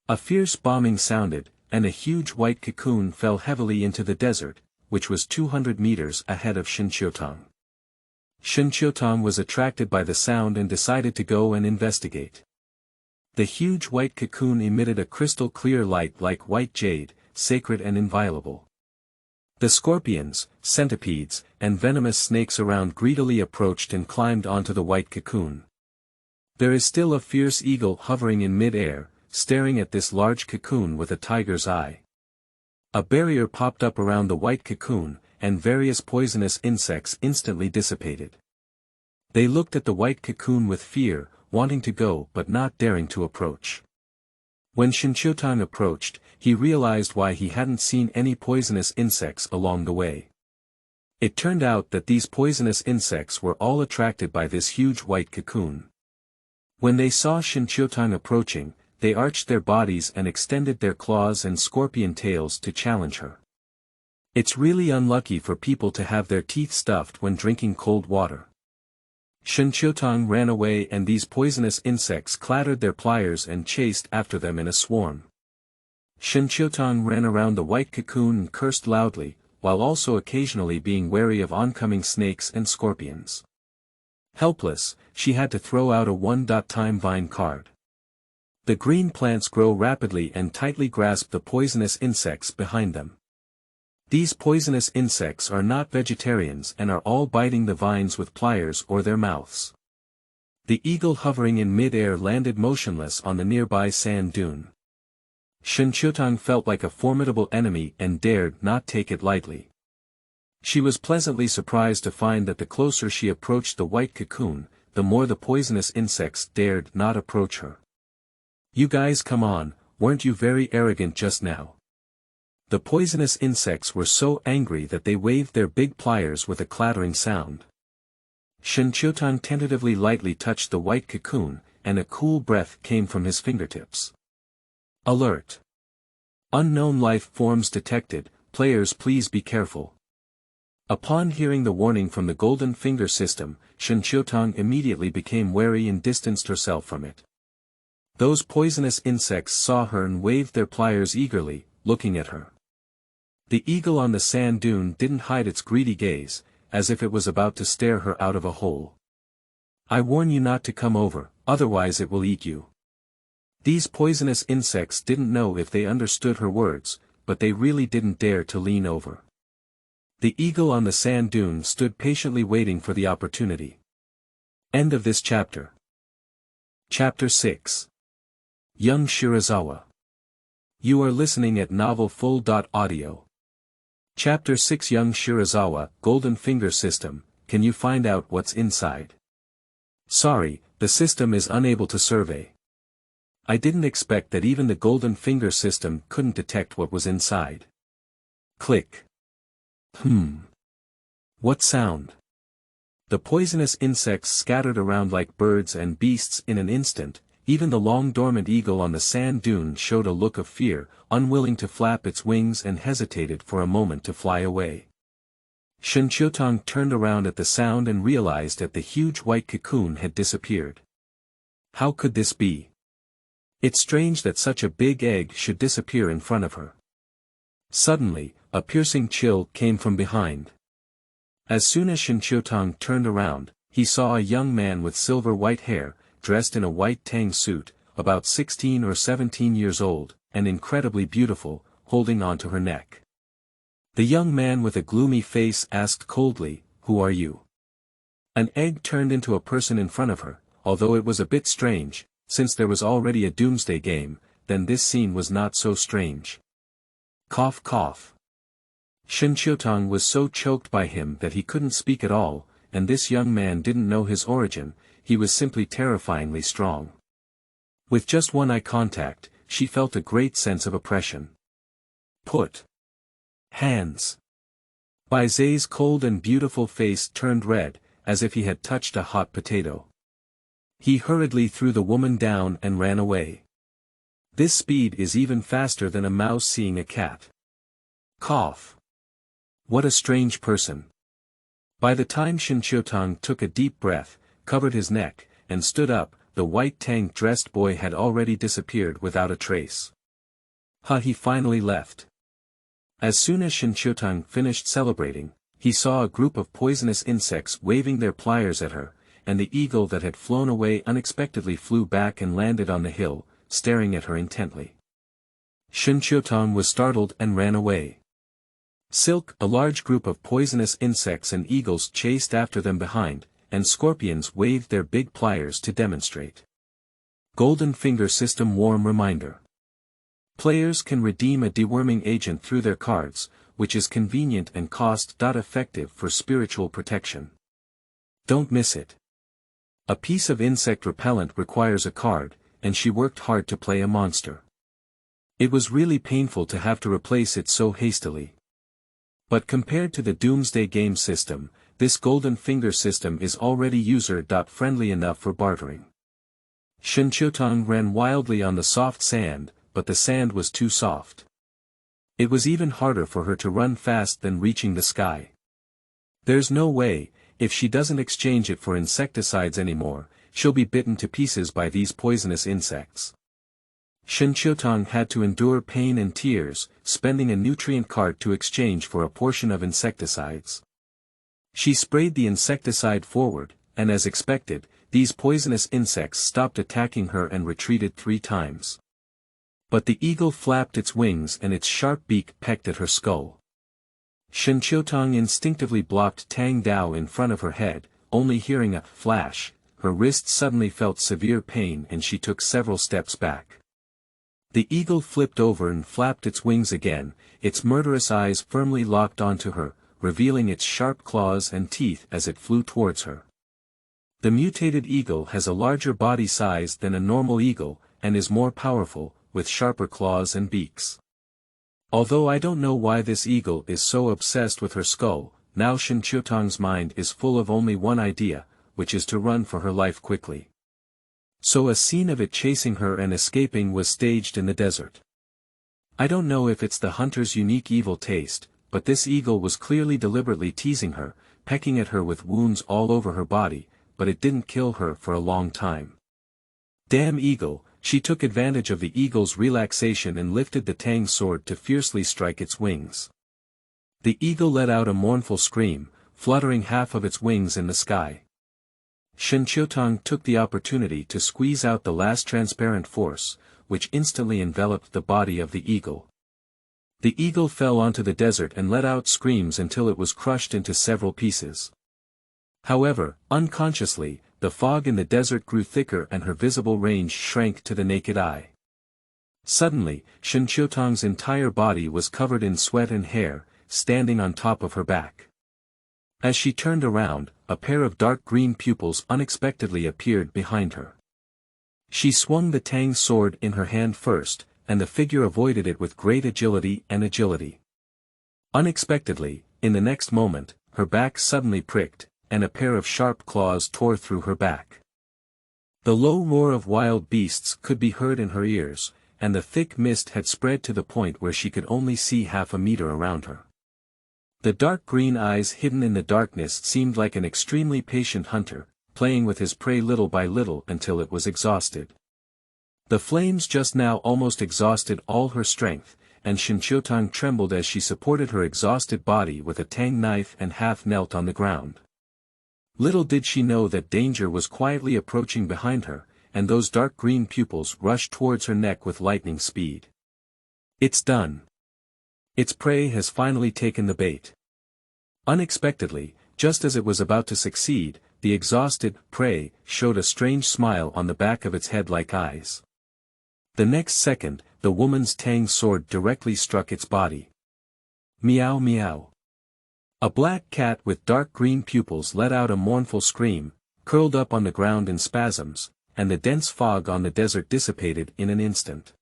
A: A fierce bombing sounded, and a huge white cocoon fell heavily into the desert, which was 200 meters ahead of Shen Qiutang. Shen Qiutang was attracted by the sound and decided to go and investigate. The huge white cocoon emitted a crystal-clear light like white jade, sacred and inviolable. The scorpions, centipedes, and venomous snakes around greedily approached and climbed onto the white cocoon. There is still a fierce eagle hovering in mid-air, staring at this large cocoon with a tiger's eye. A barrier popped up around the white cocoon, and various poisonous insects instantly dissipated. They looked at the white cocoon with fear, wanting to go but not daring to approach. When Shen Qiutang approached, he realized why he hadn't seen any poisonous insects along the way. It turned out that these poisonous insects were all attracted by this huge white cocoon. When they saw Shen Qiutang approaching, they arched their bodies and extended their claws and scorpion tails to challenge her. It's really unlucky for people to have their teeth stuffed when drinking cold water. Shen Qiutang ran away and these poisonous insects clattered their pliers and chased after them in a swarm. Shen Qiutang ran around the white cocoon and cursed loudly, while also occasionally being wary of oncoming snakes and scorpions. Helpless, she had to throw out a 1-time vine card. The green plants grow rapidly and tightly grasp the poisonous insects behind them. These poisonous insects are not vegetarians and are all biting the vines with pliers or their mouths. The eagle hovering in mid-air landed motionless on the nearby sand dune. Shen Qiutang felt like a formidable enemy and dared not take it lightly. She was pleasantly surprised to find that the closer she approached the white cocoon, the more the poisonous insects dared not approach her. "You guys come on, weren't you very arrogant just now?" The poisonous insects were so angry that they waved their big pliers with a clattering sound. Shen Qiutang tentatively lightly touched the white cocoon, and a cool breath came from his fingertips. Alert! Unknown life forms detected, players please be careful. Upon hearing the warning from the golden finger system, Shen Qiutang immediately became wary and distanced herself from it. Those poisonous insects saw her and waved their pliers eagerly, looking at her. The eagle on the sand dune didn't hide its greedy gaze, as if it was about to stare her out of a hole. "I warn you not to come over, otherwise it will eat you." These poisonous insects didn't know if they understood her words, but they really didn't dare to lean over. The eagle on the sand dune stood patiently waiting for the opportunity. End of this chapter. Chapter 6. Young Shirazawa. You are listening at novelfull.audio. Chapter 6 Young Shirazawa, Golden Finger System, can you find out what's inside? Sorry, the system is unable to survey. I didn't expect that even the Golden Finger System couldn't detect what was inside. Click. What sound? The poisonous insects scattered around like birds and beasts in an instant, Even the long dormant eagle on the sand dune showed a look of fear, unwilling to flap its wings and hesitated for a moment to fly away. Shen Qiutang turned around at the sound and realized that the huge white cocoon had disappeared. How could this be? It's strange that such a big egg should disappear in front of her. Suddenly, a piercing chill came from behind. As soon as Shen Qiutang turned around, he saw a young man with silver white hair, dressed in a white tang suit, about 16 or 17 years old, and incredibly beautiful, holding onto her neck. The young man with a gloomy face asked coldly, "Who are you?" An egg turned into a person in front of her, although it was a bit strange, since there was already a Doomsday game, then this scene was not so strange. Cough cough. Shen Qiutang was so choked by him that he couldn't speak at all, and this young man didn't know his origin, he was simply terrifyingly strong. With just one eye contact, she felt a great sense of oppression. Put hands. Bai Zai's cold and beautiful face turned red, as if he had touched a hot potato. He hurriedly threw the woman down and ran away. This speed is even faster than a mouse seeing a cat. Cough. What a strange person. By the time Shen Qiutang took a deep breath, covered his neck, and stood up, the white tank-dressed boy had already disappeared without a trace. He finally left. As soon as Shen Qiutang finished celebrating, he saw a group of poisonous insects waving their pliers at her, and the eagle that had flown away unexpectedly flew back and landed on the hill, staring at her intently. Shen Qiutang was startled and ran away. Silk, a large group of poisonous insects and eagles chased after them behind, and scorpions waved their big pliers to demonstrate. Golden Finger System Warm Reminder. Players can redeem a deworming agent through their cards, which is convenient and cost-effective for spiritual protection. Don't miss it. A piece of insect repellent requires a card, and she worked hard to play a monster. It was really painful to have to replace it so hastily. But compared to the Doomsday game system, this Golden Finger system is already user-friendly enough for bartering. Shen Qiutang ran wildly on the soft sand, but the sand was too soft. It was even harder for her to run fast than reaching the sky. There's no way, if she doesn't exchange it for insecticides anymore, she'll be bitten to pieces by these poisonous insects. Shen Qiutang had to endure pain and tears, spending a nutrient cart to exchange for a portion of insecticides. She sprayed the insecticide forward, and as expected, these poisonous insects stopped attacking her and retreated 3 times. But the eagle flapped its wings and its sharp beak pecked at her skull. Shen Qiutang instinctively blocked Tang Dao in front of her head, only hearing a flash, her wrist suddenly felt severe pain and she took several steps back. The eagle flipped over and flapped its wings again, its murderous eyes firmly locked onto her, revealing its sharp claws and teeth as it flew towards her. The mutated eagle has a larger body size than a normal eagle, and is more powerful, with sharper claws and beaks. Although I don't know why this eagle is so obsessed with her skull, now Shen Qiutang's mind is full of only one idea, which is to run for her life quickly. So a scene of it chasing her and escaping was staged in the desert. I don't know if it's the hunter's unique evil taste, but this eagle was clearly deliberately teasing her, pecking at her with wounds all over her body, but it didn't kill her for a long time. Damn eagle, she took advantage of the eagle's relaxation and lifted the Tang sword to fiercely strike its wings. The eagle let out a mournful scream, fluttering half of its wings in the sky. Shen Qiutang took the opportunity to squeeze out the last transparent force, which instantly enveloped the body of the eagle. The eagle fell onto the desert and let out screams until it was crushed into several pieces. However, unconsciously, the fog in the desert grew thicker and her visible range shrank to the naked eye. Suddenly, Shen Qiutang's entire body was covered in sweat and hair, standing on top of her back. As she turned around, a pair of dark green pupils unexpectedly appeared behind her. She swung the Tang sword in her hand first, and the figure avoided it with great agility. Unexpectedly, in the next moment, her back suddenly pricked, and a pair of sharp claws tore through her back. The low roar of wild beasts could be heard in her ears, and the thick mist had spread to the point where she could only see half a meter around her. The dark green eyes hidden in the darkness seemed like an extremely patient hunter, playing with his prey little by little until it was exhausted. The flames just now almost exhausted all her strength, and Shen Qiutang trembled as she supported her exhausted body with a tang knife and half knelt on the ground. Little did she know that danger was quietly approaching behind her, and those dark green pupils rushed towards her neck with lightning speed. It's done. Its prey has finally taken the bait. Unexpectedly, just as it was about to succeed, the exhausted prey showed a strange smile on the back of its head like eyes. The next second, the woman's tang sword directly struck its body. Meow meow. A black cat with dark green pupils let out a mournful scream, curled up on the ground in spasms, and the dense fog on the desert dissipated in an instant.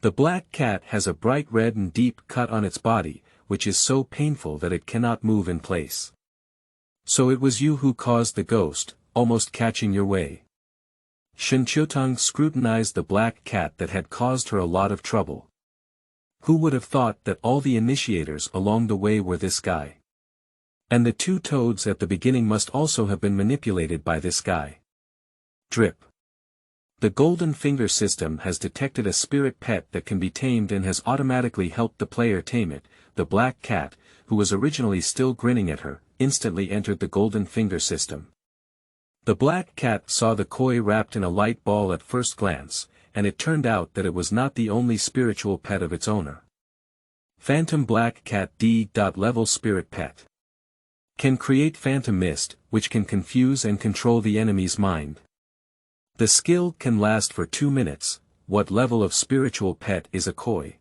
A: The black cat has a bright red and deep cut on its body, which is so painful that it cannot move in place. So it was you who caused the ghost, almost catching your way. Shen Qiutang scrutinized the black cat that had caused her a lot of trouble. Who would have thought that all the initiators along the way were this guy? And the two toads at the beginning must also have been manipulated by this guy. Drip. The golden finger system has detected a spirit pet that can be tamed and has automatically helped the player tame it. The black cat, who was originally still grinning at her, instantly entered the golden finger system. The black cat saw the koi wrapped in a light ball at first glance, and it turned out that it was not the only spiritual pet of its owner. Phantom Black Cat D.Level Spirit Pet. Can create phantom mist, which can confuse and control the enemy's mind. The skill can last for 2 minutes. What level of spiritual pet is a koi?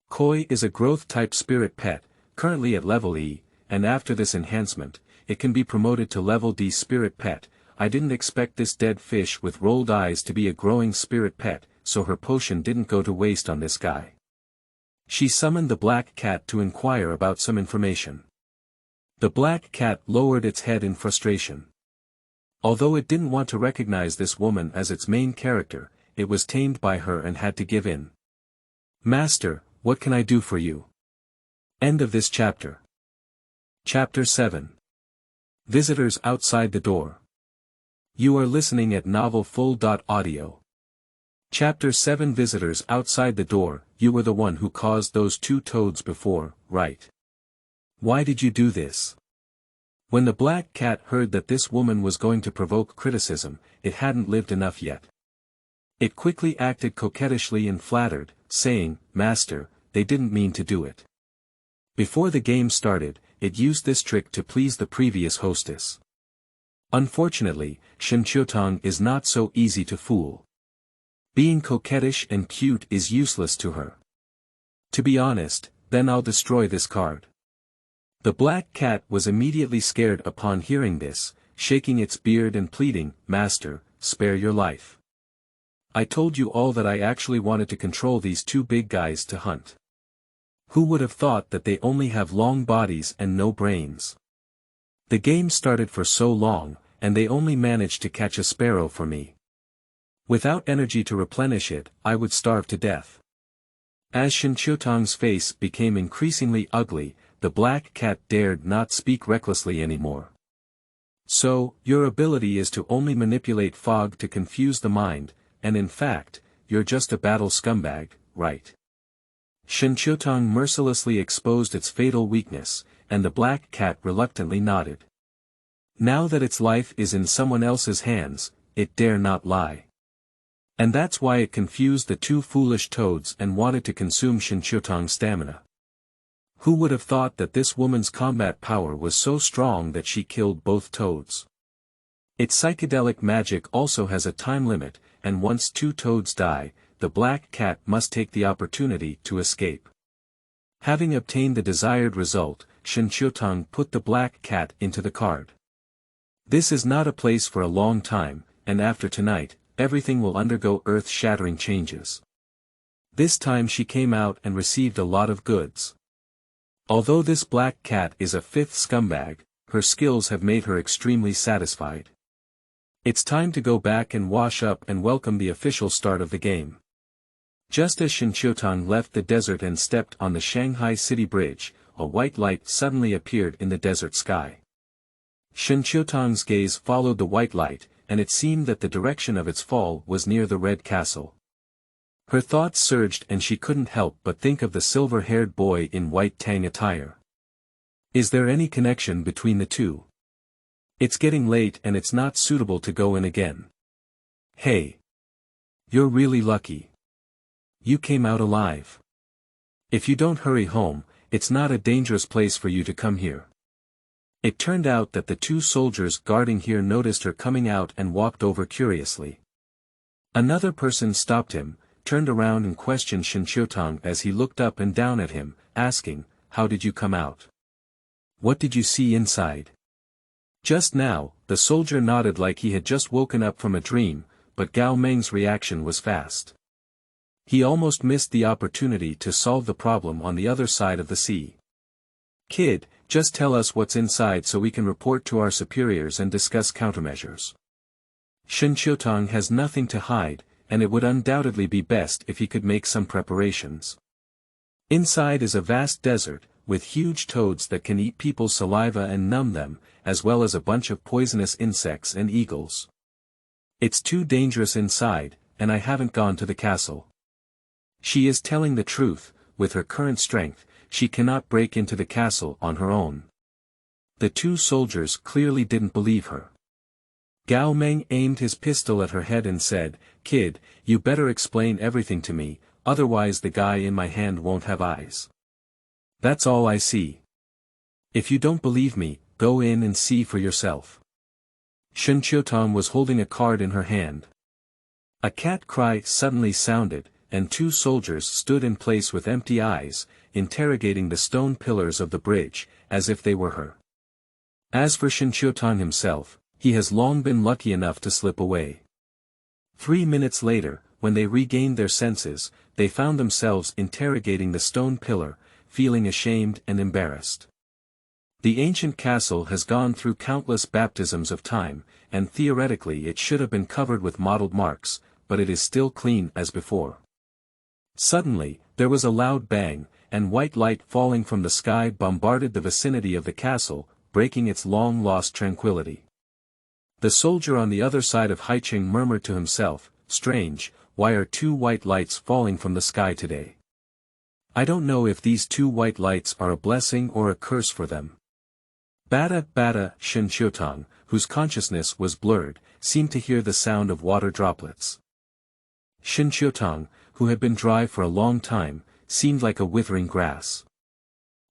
A: Koi is a growth-type spirit pet, currently at level E, and after this enhancement, it can be promoted to level D spirit pet. I didn't expect this dead fish with rolled eyes to be a growing spirit pet, so her potion didn't go to waste on this guy. She summoned the black cat to inquire about some information. The black cat lowered its head in frustration. Although it didn't want to recognize this woman as its main character, it was tamed by her and had to give in. Master, what can I do for you? End of this chapter. Chapter 7. Visitors outside the door. You are listening at novelfull.audio. Chapter 7. Visitors outside the door. You were the one who caused those two toads before, right? Why did you do this? When the black cat heard that this woman was going to provoke criticism, it hadn't lived enough yet. It quickly acted coquettishly and flattered, saying, Master, they didn't mean to do it. Before the game started, it used this trick to please the previous hostess. Unfortunately, Shen Qiutang is not so easy to fool. Being coquettish and cute is useless to her. To be honest, then I'll destroy this card. The black cat was immediately scared upon hearing this, shaking its beard and pleading, Master, spare your life. I told you all that I actually wanted to control these two big guys to hunt. Who would have thought that they only have long bodies and no brains? The game started for so long, and they only managed to catch a sparrow for me. Without energy to replenish it, I would starve to death. As Shen Qiutang's face became increasingly ugly, the black cat dared not speak recklessly anymore. So, your ability is to only manipulate fog to confuse the mind, and in fact, you're just a battle scumbag, right? Shen Qiutang mercilessly exposed its fatal weakness, and the black cat reluctantly nodded. Now that its life is in someone else's hands, it dare not lie. And that's why it confused the two foolish toads and wanted to consume Shen Qiutang's stamina. Who would have thought that this woman's combat power was so strong that she killed both toads? Its psychedelic magic also has a time limit, and once two toads die, the black cat must take the opportunity to escape. Having obtained the desired result, Shen Qiutang put the black cat into the card. This is not a place for a long time, and after tonight, everything will undergo earth-shattering changes. This time she came out and received a lot of goods. Although this black cat is a fifth scumbag, her skills have made her extremely satisfied. It's time to go back and wash up and welcome the official start of the game. Just as Shen Qiutang left the desert and stepped on the Shanghai City Bridge, a white light suddenly appeared in the desert sky. Shen Qiutang's gaze followed the white light, and it seemed that the direction of its fall was near the Red Castle. Her thoughts surged and she couldn't help but think of the silver-haired boy in white tang attire. Is there any connection between the two? It's getting late and it's not suitable to go in again. Hey! You're really lucky. You came out alive. If you don't hurry home, it's not a dangerous place for you to come here. It turned out that the two soldiers guarding here noticed her coming out and walked over curiously. Another person stopped him, turned around and questioned Shen Qiutang as he looked up and down at him, asking, "How did you come out? What did you see inside?" Just now, the soldier nodded like he had just woken up from a dream, but Gao Meng's reaction was fast. He almost missed the opportunity to solve the problem on the other side of the sea. "Kid, just tell us what's inside so we can report to our superiors and discuss countermeasures." Shen Qiutang has nothing to hide, and it would undoubtedly be best if he could make some preparations. Inside is a vast desert, with huge toads that can eat people's saliva and numb them, as well as a bunch of poisonous insects and eagles. It's too dangerous inside, and I haven't gone to the castle. She is telling the truth, with her current strength, she cannot break into the castle on her own. The two soldiers clearly didn't believe her. Gao Meng aimed his pistol at her head and said, "Kid, you better explain everything to me, otherwise the guy in my hand won't have eyes. That's all I see. If you don't believe me, go in and see for yourself." Shen Qiutang was holding a card in her hand. A cat cry suddenly sounded, and two soldiers stood in place with empty eyes, interrogating the stone pillars of the bridge, as if they were her. As for Shen Qiutang himself, he has long been lucky enough to slip away. 3 minutes later, when they regained their senses, they found themselves interrogating the stone pillar, feeling ashamed and embarrassed. The ancient castle has gone through countless baptisms of time, and theoretically it should have been covered with mottled marks, but it is still clean as before. Suddenly, there was a loud bang, and white light falling from the sky bombarded the vicinity of the castle, breaking its long-lost tranquility. The soldier on the other side of Haiqing murmured to himself, "Strange, why are two white lights falling from the sky today? I don't know if these two white lights are a blessing or a curse for them." Bada, Shen Qiutang, whose consciousness was blurred, seemed to hear the sound of water droplets. Shen Qiutang, who had been dry for a long time, seemed like a withering grass.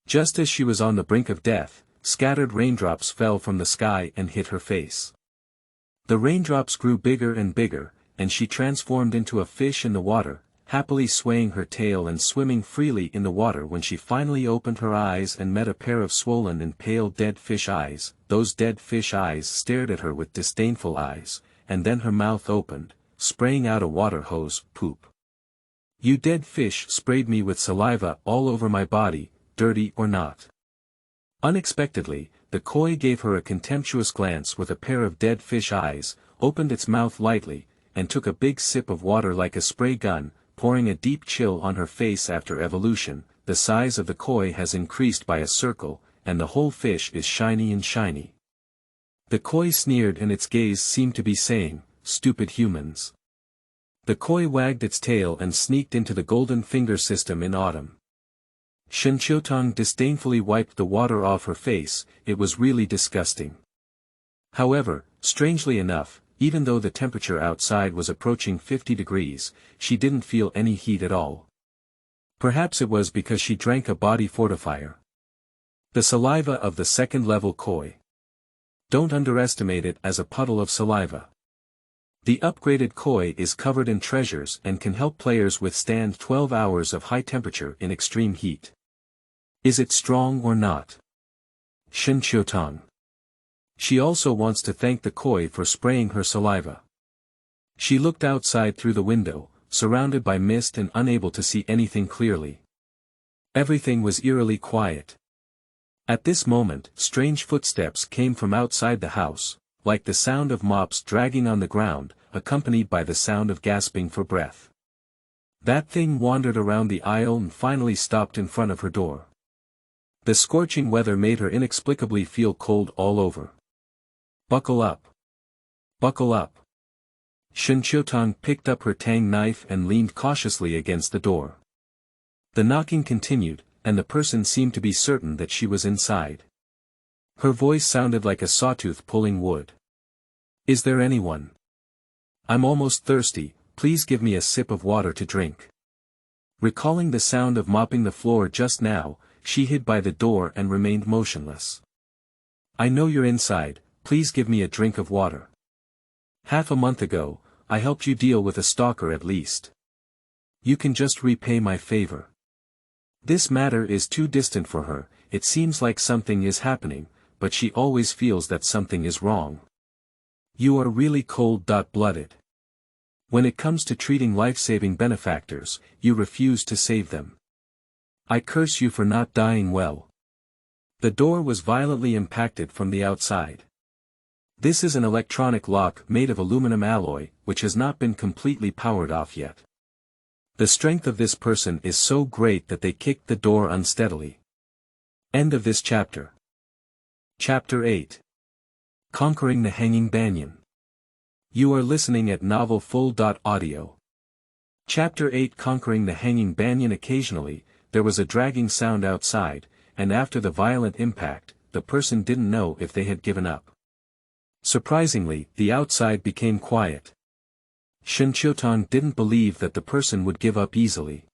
A: Just as she was on the brink of death, scattered raindrops fell from the sky and hit her face. The raindrops grew bigger and bigger, and she transformed into a fish in the water, happily swaying her tail and swimming freely in the water when she finally opened her eyes and met a pair of swollen and pale dead fish eyes. Those dead fish eyes stared at her with disdainful eyes, and then her mouth opened, spraying out a water hose, poop. "You dead fish sprayed me with saliva all over my body, dirty or not." Unexpectedly, the koi gave her a contemptuous glance with a pair of dead fish eyes, opened its mouth lightly, and took a big sip of water like a spray gun, pouring a deep chill on her face. After evolution, the size of the koi has increased by a circle, and the whole fish is shiny and shiny. The koi sneered and its gaze seemed to be saying, "Stupid humans." The koi wagged its tail and sneaked into the golden finger system in autumn. Shen Qiutang disdainfully wiped the water off her face. It was really disgusting. However, strangely enough, even though the temperature outside was approaching 50 degrees, she didn't feel any heat at all. Perhaps it was because she drank a body fortifier. The saliva of the second-level koi. Don't underestimate it as a puddle of saliva. The upgraded koi is covered in treasures and can help players withstand 12 hours of high temperature in extreme heat. Is it strong or not? Shen Qiutang. She also wants to thank the koi for spraying her saliva. She looked outside through the window, surrounded by mist and unable to see anything clearly. Everything was eerily quiet. At this moment, strange footsteps came from outside the house, like the sound of mops dragging on the ground, accompanied by the sound of gasping for breath. That thing wandered around the aisle and finally stopped in front of her door. The scorching weather made her inexplicably feel cold all over. "Buckle up. Buckle up." Shen Qiutang picked up her tang knife and leaned cautiously against the door. The knocking continued, and the person seemed to be certain that she was inside. Her voice sounded like a sawtooth pulling wood. "Is there anyone? I'm almost thirsty, please give me a sip of water to drink." Recalling the sound of mopping the floor just now, she hid by the door and remained motionless. "I know you're inside, please give me a drink of water. Half a month ago, I helped you deal with a stalker at least. You can just repay my favor." This matter is too distant for her, it seems like something is happening, but she always feels that something is wrong. You are really cold-blooded. When it comes to treating life-saving benefactors, you refuse to save them. I curse you for not dying well. The door was violently impacted from the outside. This is an electronic lock made of aluminum alloy, which has not been completely powered off yet. The strength of this person is so great that they kicked the door unsteadily. End of this chapter. Chapter 8. Conquering the Hanging Banyan. You are listening at novelfull.audio. Chapter 8. Conquering the Hanging Banyan. Occasionally, there was a dragging sound outside, and after the violent impact, the person didn't know if they had given up. Surprisingly, the outside became quiet. Shen Qiutang didn't believe that the person would give up easily.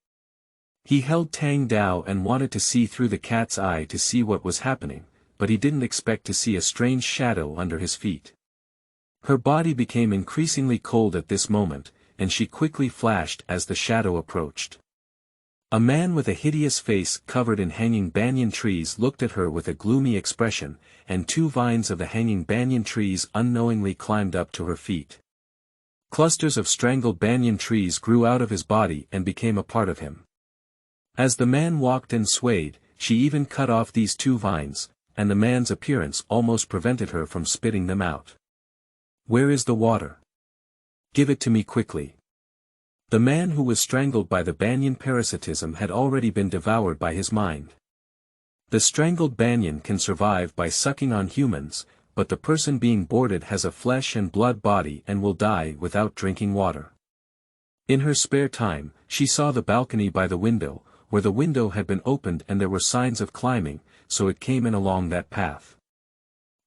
A: He held Tang Dao and wanted to see through the cat's eye to see what was happening, but he didn't expect to see a strange shadow under his feet. Her body became increasingly cold at this moment, and she quickly flashed as the shadow approached. A man with a hideous face covered in hanging banyan trees looked at her with a gloomy expression, and two vines of the hanging banyan trees unknowingly climbed up to her feet. Clusters of strangled banyan trees grew out of his body and became a part of him. As the man walked and swayed, she even cut off these two vines, and the man's appearance almost prevented her from spitting them out. "Where is the water? Give it to me quickly." The man who was strangled by the banyan parasitism had already been devoured by his mind. The strangled banyan can survive by sucking on humans, but the person being boarded has a flesh and blood body and will die without drinking water. In her spare time, she saw the balcony by the window, where the window had been opened and there were signs of climbing, so it came in along that path.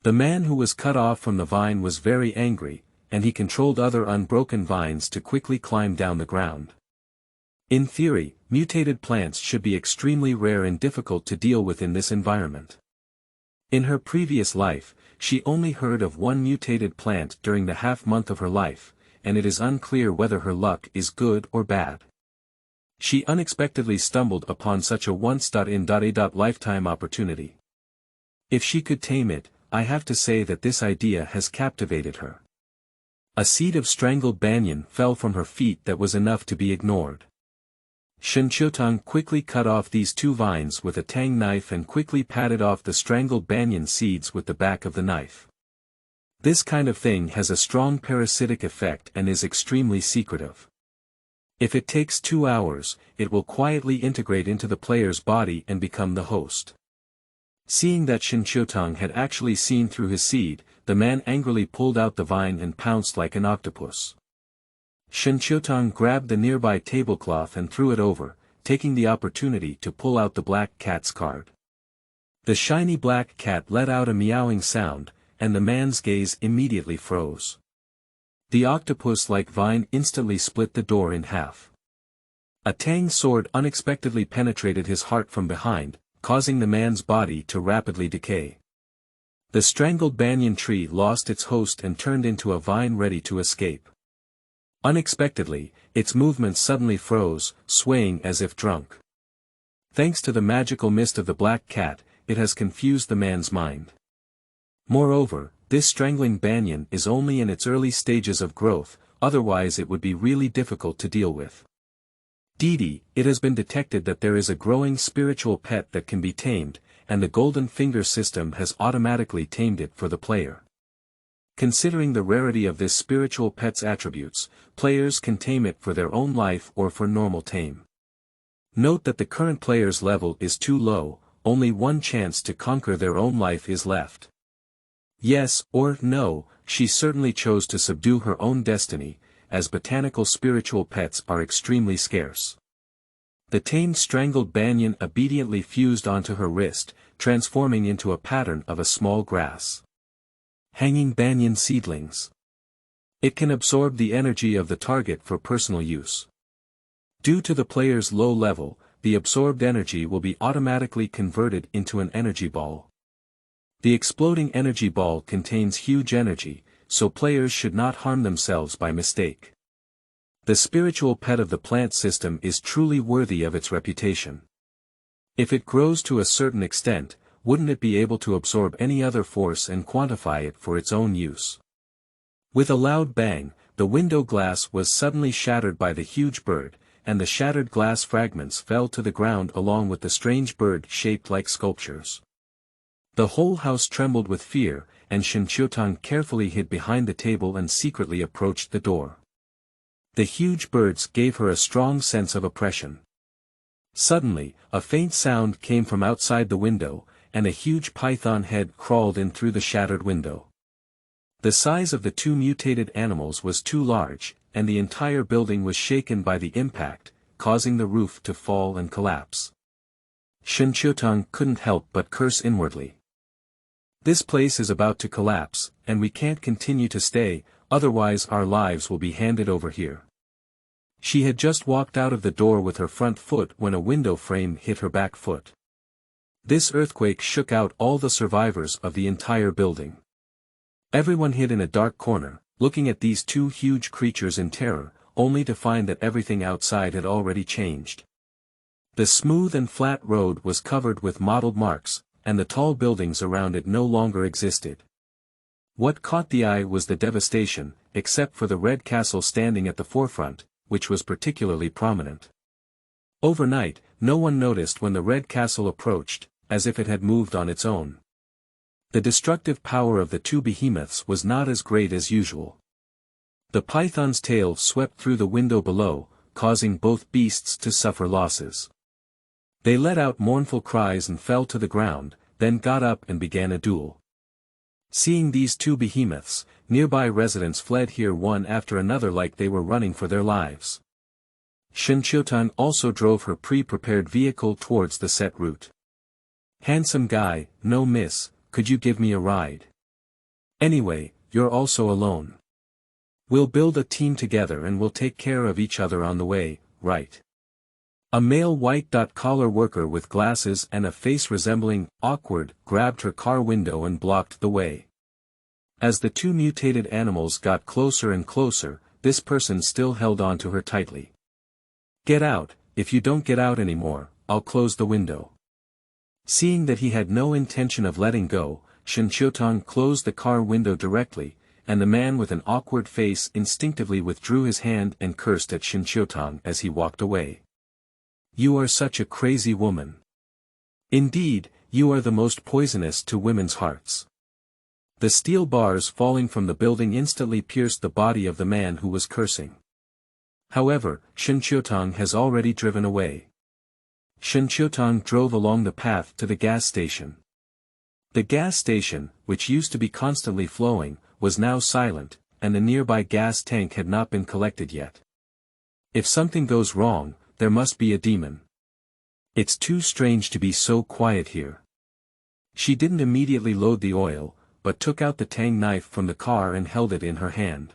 A: The man who was cut off from the vine was very angry, and he controlled other unbroken vines to quickly climb down the ground. In theory, mutated plants should be extremely rare and difficult to deal with in this environment. In her previous life, she only heard of one mutated plant during the half-month of her life, and it is unclear whether her luck is good or bad. She unexpectedly stumbled upon such a once-in-a-lifetime opportunity. If she could tame it, I have to say that this idea has captivated her. A seed of strangled banyan fell from her feet that was enough to be ignored. Shen Qiutang quickly cut off these two vines with a tang knife and quickly patted off the strangled banyan seeds with the back of the knife. This kind of thing has a strong parasitic effect and is extremely secretive. If it takes 2 hours, it will quietly integrate into the player's body and become the host. Seeing that Shen Qiutang had actually seen through his seed, the man angrily pulled out the vine and pounced like an octopus. Shen Qiutang grabbed the nearby tablecloth and threw it over, taking the opportunity to pull out the black cat's card. The shiny black cat let out a meowing sound, and the man's gaze immediately froze. The octopus-like vine instantly split the door in half. A tang sword unexpectedly penetrated his heart from behind, causing the man's body to rapidly decay. The strangled banyan tree lost its host and turned into a vine ready to escape. Unexpectedly, its movements suddenly froze, swaying as if drunk. Thanks to the magical mist of the black cat, it has confused the man's mind. Moreover, this strangling banyan is only in its early stages of growth, otherwise it would be really difficult to deal with. Didi, it has been detected that there is a growing spiritual pet that can be tamed, and the golden finger system has automatically tamed it for the player. Considering the rarity of this spiritual pet's attributes, players can tame it for their own life or for normal tame. Note that the current player's level is too low, only one chance to conquer their own life is left. Yes or no, she certainly chose to subdue her own destiny, as botanical spiritual pets are extremely scarce. The tamed strangled Banyan obediently fused onto her wrist, transforming into a pattern of a small grass. Hanging Banyan seedlings. It can absorb the energy of the target for personal use. Due to the player's low level, the absorbed energy will be automatically converted into an energy ball. The exploding energy ball contains huge energy, so players should not harm themselves by mistake. The spiritual pet of the plant system is truly worthy of its reputation. If it grows to a certain extent, wouldn't it be able to absorb any other force and quantify it for its own use? With a loud bang, the window glass was suddenly shattered by the huge bird, and the shattered glass fragments fell to the ground along with the strange bird shaped like sculptures. The whole house trembled with fear, and Shen Qiutang carefully hid behind the table and secretly approached the door. The huge birds gave her a strong sense of oppression. Suddenly, a faint sound came from outside the window, and a huge python head crawled in through the shattered window. The size of the two mutated animals was too large, and the entire building was shaken by the impact, causing the roof to fall and collapse. Shen Qiutang couldn't help but curse inwardly. This place is about to collapse, and we can't continue to stay, otherwise our lives will be handed over here. She had just walked out of the door with her front foot when a window frame hit her back foot. This earthquake shook out all the survivors of the entire building. Everyone hid in a dark corner, looking at these two huge creatures in terror, only to find that everything outside had already changed. The smooth and flat road was covered with mottled marks, and the tall buildings around it no longer existed. What caught the eye was the devastation, except for the red castle standing at the forefront, which was particularly prominent. Overnight, no one noticed when the red castle approached, as if it had moved on its own. The destructive power of the two behemoths was not as great as usual. The python's tail swept through the window below, causing both beasts to suffer losses. They let out mournful cries and fell to the ground, then got up and began a duel. Seeing these two behemoths, nearby residents fled here one after another like they were running for their lives. Shen Qiutang also drove her pre-prepared vehicle towards the set route. "Handsome guy, no miss, could you give me a ride? Anyway, you're also alone. We'll build a team together and we'll take care of each other on the way, right?" A male white-collar worker with glasses and a face resembling awkward grabbed her car window and blocked the way. As the two mutated animals got closer and closer, this person still held on to her tightly. "Get out, if you don't get out anymore, I'll close the window." Seeing that he had no intention of letting go, Shen Qiutang closed the car window directly, and the man with an awkward face instinctively withdrew his hand and cursed at Shen Qiutang as he walked away. "You are such a crazy woman. Indeed, you are the most poisonous to women's hearts." The steel bars falling from the building instantly pierced the body of the man who was cursing. However, Shen Qiutang has already driven away. Shen Qiutang drove along the path to the gas station. The gas station, which used to be constantly flowing, was now silent, and the nearby gas tank had not been collected yet. If something goes wrong, there must be a demon. It's too strange to be so quiet here. She didn't immediately load the oil, but took out the tang knife from the car and held it in her hand.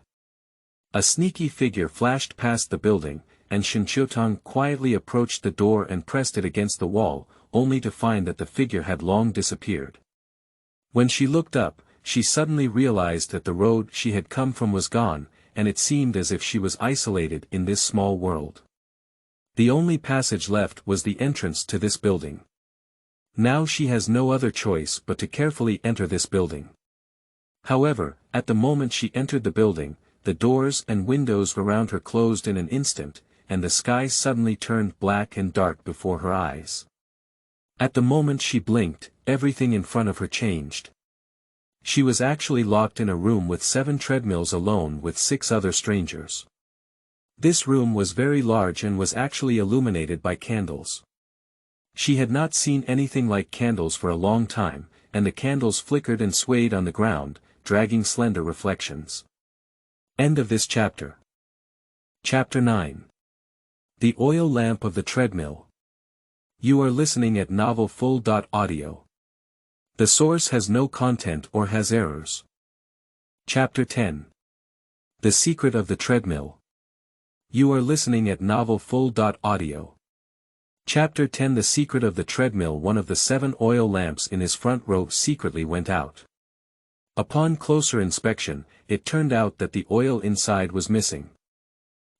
A: A sneaky figure flashed past the building, and Shen Qiutang quietly approached the door and pressed it against the wall, only to find that the figure had long disappeared. When she looked up, she suddenly realized that the road she had come from was gone, and it seemed as if she was isolated in this small world. The only passage left was the entrance to this building. Now she has no other choice but to carefully enter this building. However, at the moment she entered the building, the doors and windows around her closed in an instant, and the sky suddenly turned black and dark before her eyes. At the moment she blinked, everything in front of her changed. She was actually locked in a room with 7 treadmills alone with 6 other strangers. This room was very large and was actually illuminated by candles. She had not seen anything like candles for a long time, and the candles flickered and swayed on the ground, dragging slender reflections. End of this chapter. Chapter 9. The Oil Lamp of the Treadmill. You are listening at novelfull.audio. The source has no content or has errors. Chapter 10. The Secret of the Treadmill. You are listening at novelfull.audio. Chapter 10. The Secret of the Treadmill. One of the 7 oil lamps in his front row secretly went out. Upon closer inspection, it turned out that the oil inside was missing.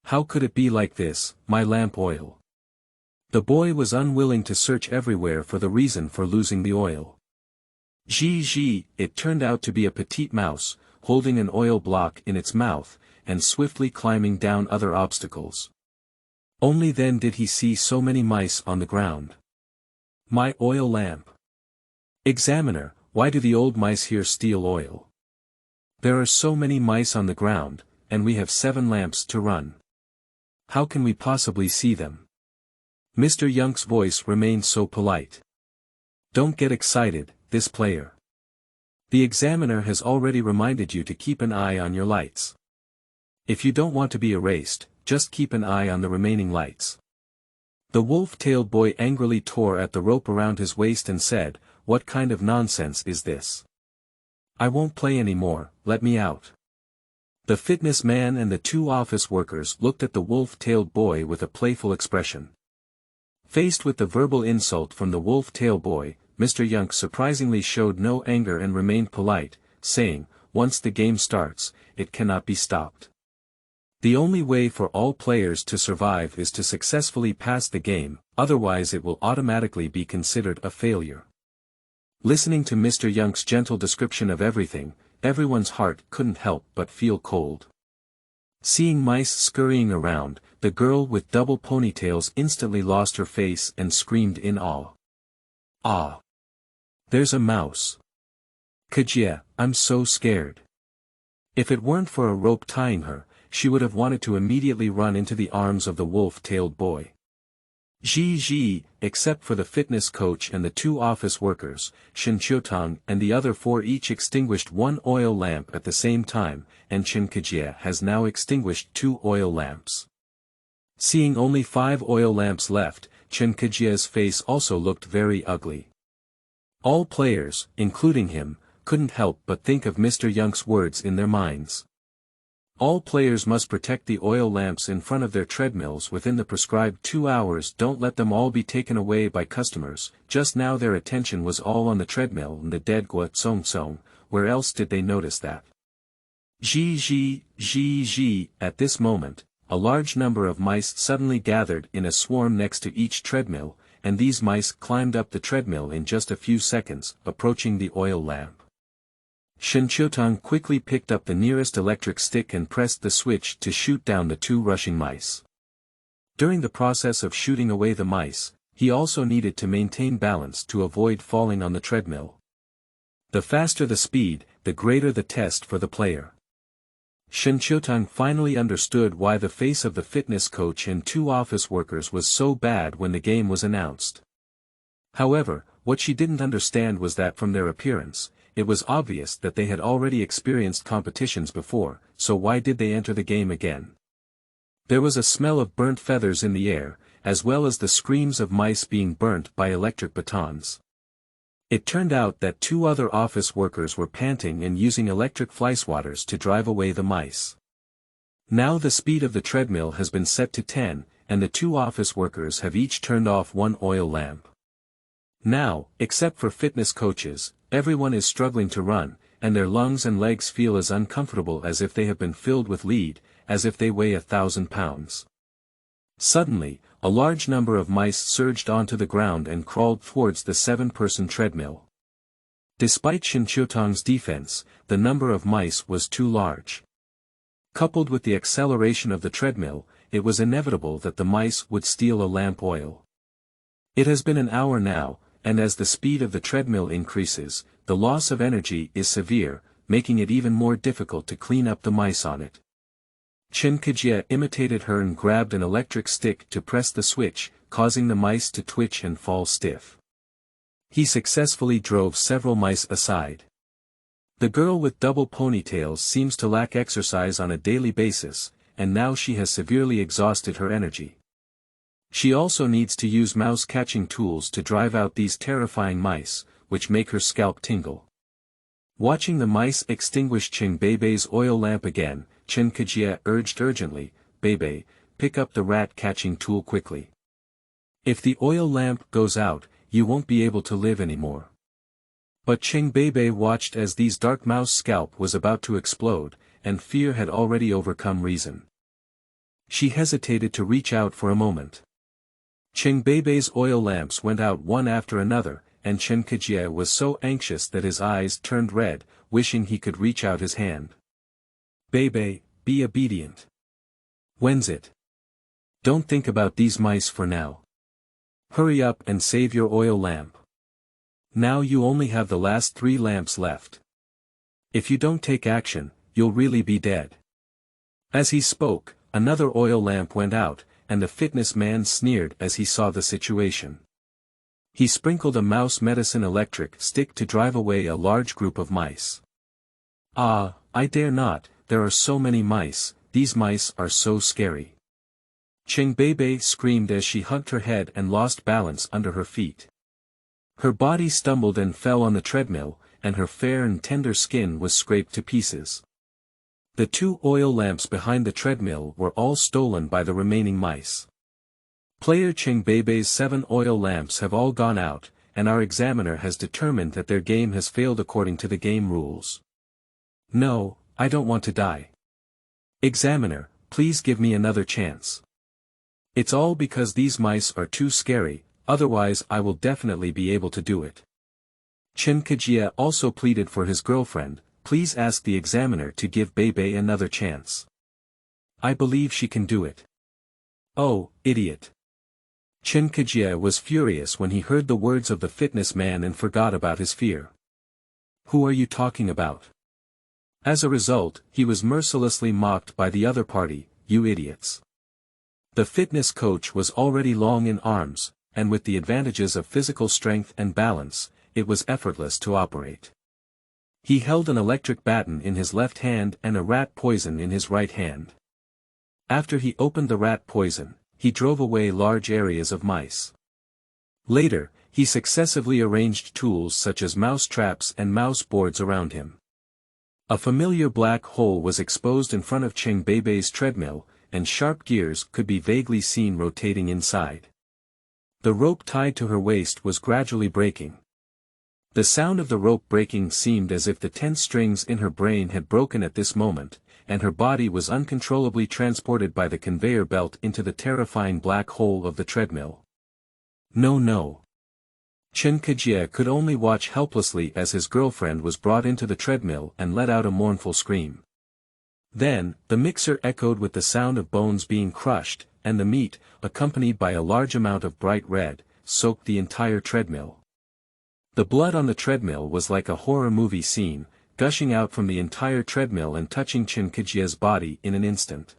A: How could it be like this, my lamp oil? The boy was unwilling to search everywhere for the reason for losing the oil. It turned out to be a petite mouse, holding an oil block in its mouth, and swiftly climbing down other obstacles. Only then did he see so many mice on the ground. My oil lamp. Examiner, why do the old mice here steal oil? There are so many mice on the ground, and we have 7 lamps to run. How can we possibly see them? Mr. Young's voice remained so polite. Don't get excited, this player. The examiner has already reminded you to keep an eye on your lights. If you don't want to be erased, just keep an eye on the remaining lights. The wolf-tailed boy angrily tore at the rope around his waist and said, "What kind of nonsense is this? I won't play anymore, let me out." The fitness man and the 2 office workers looked at the wolf-tailed boy with a playful expression. Faced with the verbal insult from the wolf-tailed boy, Mr. Young surprisingly showed no anger and remained polite, saying, "Once the game starts, it cannot be stopped. The only way for all players to survive is to successfully pass the game, otherwise it will automatically be considered a failure." Listening to Mr. Young's gentle description of everything, everyone's heart couldn't help but feel cold. Seeing mice scurrying around, the girl with double ponytails instantly lost her face and screamed in awe. "Ah! There's a mouse. Kajia, I'm so scared." If it weren't for a rope tying her, she would have wanted to immediately run into the arms of the wolf-tailed boy. Except for the fitness coach and the 2 office workers, Shen Qiutang and the other 4 each extinguished 1 oil lamp at the same time, and Shen Qiutang has now extinguished 2 oil lamps. Seeing only 5 oil lamps left, Shen Qiutang's face also looked very ugly. All players, including him, couldn't help but think of Mr. Young's words in their minds. All players must protect the oil lamps in front of their treadmills within the prescribed 2 hours. Don't let them all be taken away by customers. Just now their attention was all on the treadmill and the dead Gua Tsong. Where else did they notice that? At this moment, a large number of mice suddenly gathered in a swarm next to each treadmill, and these mice climbed up the treadmill in just a few seconds, approaching the oil lamp. Shen Qiutang quickly picked up the nearest electric stick and pressed the switch to shoot down the 2 rushing mice. During the process of shooting away the mice, he also needed to maintain balance to avoid falling on the treadmill. The faster the speed, the greater the test for the player. Shen Qiutang finally understood why the face of the fitness coach and 2 office workers was so bad when the game was announced. However, what she didn't understand was that from their appearance, it was obvious that they had already experienced competitions before, so why did they enter the game again? There was a smell of burnt feathers in the air, as well as the screams of mice being burnt by electric batons. It turned out that 2 other office workers were panting and using electric fly swatters to drive away the mice. Now the speed of the treadmill has been set to 10, and the 2 office workers have each turned off 1 oil lamp. Now, except for fitness coaches, everyone is struggling to run, and their lungs and legs feel as uncomfortable as if they have been filled with lead, as if they weigh 1,000 pounds. Suddenly, a large number of mice surged onto the ground and crawled towards the 7-person treadmill. Despite Shen Qiutang's defense, the number of mice was too large. Coupled with the acceleration of the treadmill, it was inevitable that the mice would steal a lamp oil. It has been an hour now, and as the speed of the treadmill increases, the loss of energy is severe, making it even more difficult to clean up the mice on it. Shen Qiutang imitated her and grabbed an electric stick to press the switch, causing the mice to twitch and fall stiff. He successfully drove several mice aside. The girl with double ponytails seems to lack exercise on a daily basis, and now she has severely exhausted her energy. She also needs to use mouse-catching tools to drive out these terrifying mice, which make her scalp tingle. Watching the mice extinguish Cheng Beibei's oil lamp again, Shen Qiutang urged urgently, "Beibei, pick up the rat-catching tool quickly. If the oil lamp goes out, you won't be able to live anymore." But Cheng Beibei watched as these dark mouse scalp was about to explode, and fear had already overcome reason. She hesitated to reach out for a moment. Cheng Beibei's oil lamps went out one after another, and Shen Qiutang was so anxious that his eyes turned red, wishing he could reach out his hand. "Beibei, be obedient. When's it? Don't think about these mice for now. Hurry up and save your oil lamp. Now you only have the last 3 lamps left. If you don't take action, you'll really be dead." As he spoke, another oil lamp went out, and the fitness man sneered as he saw the situation. He sprinkled a mouse medicine electric stick to drive away a large group of mice. "Ah, I dare not, there are so many mice, these mice are so scary." Cheng Beibei screamed as she hugged her head and lost balance under her feet. Her body stumbled and fell on the treadmill, and her fair and tender skin was scraped to pieces. The 2 oil lamps behind the treadmill were all stolen by the remaining mice. Player Cheng Beibei's 7 oil lamps have all gone out, and our examiner has determined that their game has failed according to the game rules. "No, I don't want to die. Examiner, please give me another chance. It's all because these mice are too scary, otherwise I will definitely be able to do it." Shen Qiutang also pleaded for his girlfriend, "Please ask the examiner to give Beibei another chance. I believe she can do it." "Oh, idiot." Shen Qiutang was furious when he heard the words of the fitness man and forgot about his fear. "Who are you talking about?" As a result, he was mercilessly mocked by the other party, "You idiots." The fitness coach was already long in arms, and with the advantages of physical strength and balance, it was effortless to operate. He held an electric baton in his left hand and a rat poison in his right hand. After he opened the rat poison, he drove away large areas of mice. Later, he successively arranged tools such as mouse traps and mouse boards around him. A familiar black hole was exposed in front of Cheng Beibei's treadmill, and sharp gears could be vaguely seen rotating inside. The rope tied to her waist was gradually breaking. The sound of the rope breaking seemed as if the tense strings in her brain had broken at this moment, and her body was uncontrollably transported by the conveyor belt into the terrifying black hole of the treadmill. "No, no." Shen Qiutang could only watch helplessly as his girlfriend was brought into the treadmill and let out a mournful scream. Then, the mixer echoed with the sound of bones being crushed, and the meat, accompanied by a large amount of bright red, soaked the entire treadmill. The blood on the treadmill was like a horror movie scene, gushing out from the entire treadmill and touching Shen Qiutang's body in an instant.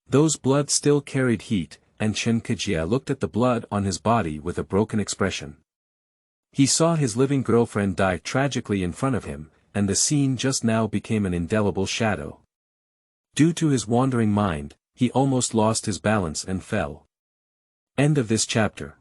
A: Those blood still carried heat, and Shen Qiutang looked at the blood on his body with a broken expression. He saw his living girlfriend die tragically in front of him, and the scene just now became an indelible shadow. Due to his wandering mind, he almost lost his balance and fell. End of this chapter.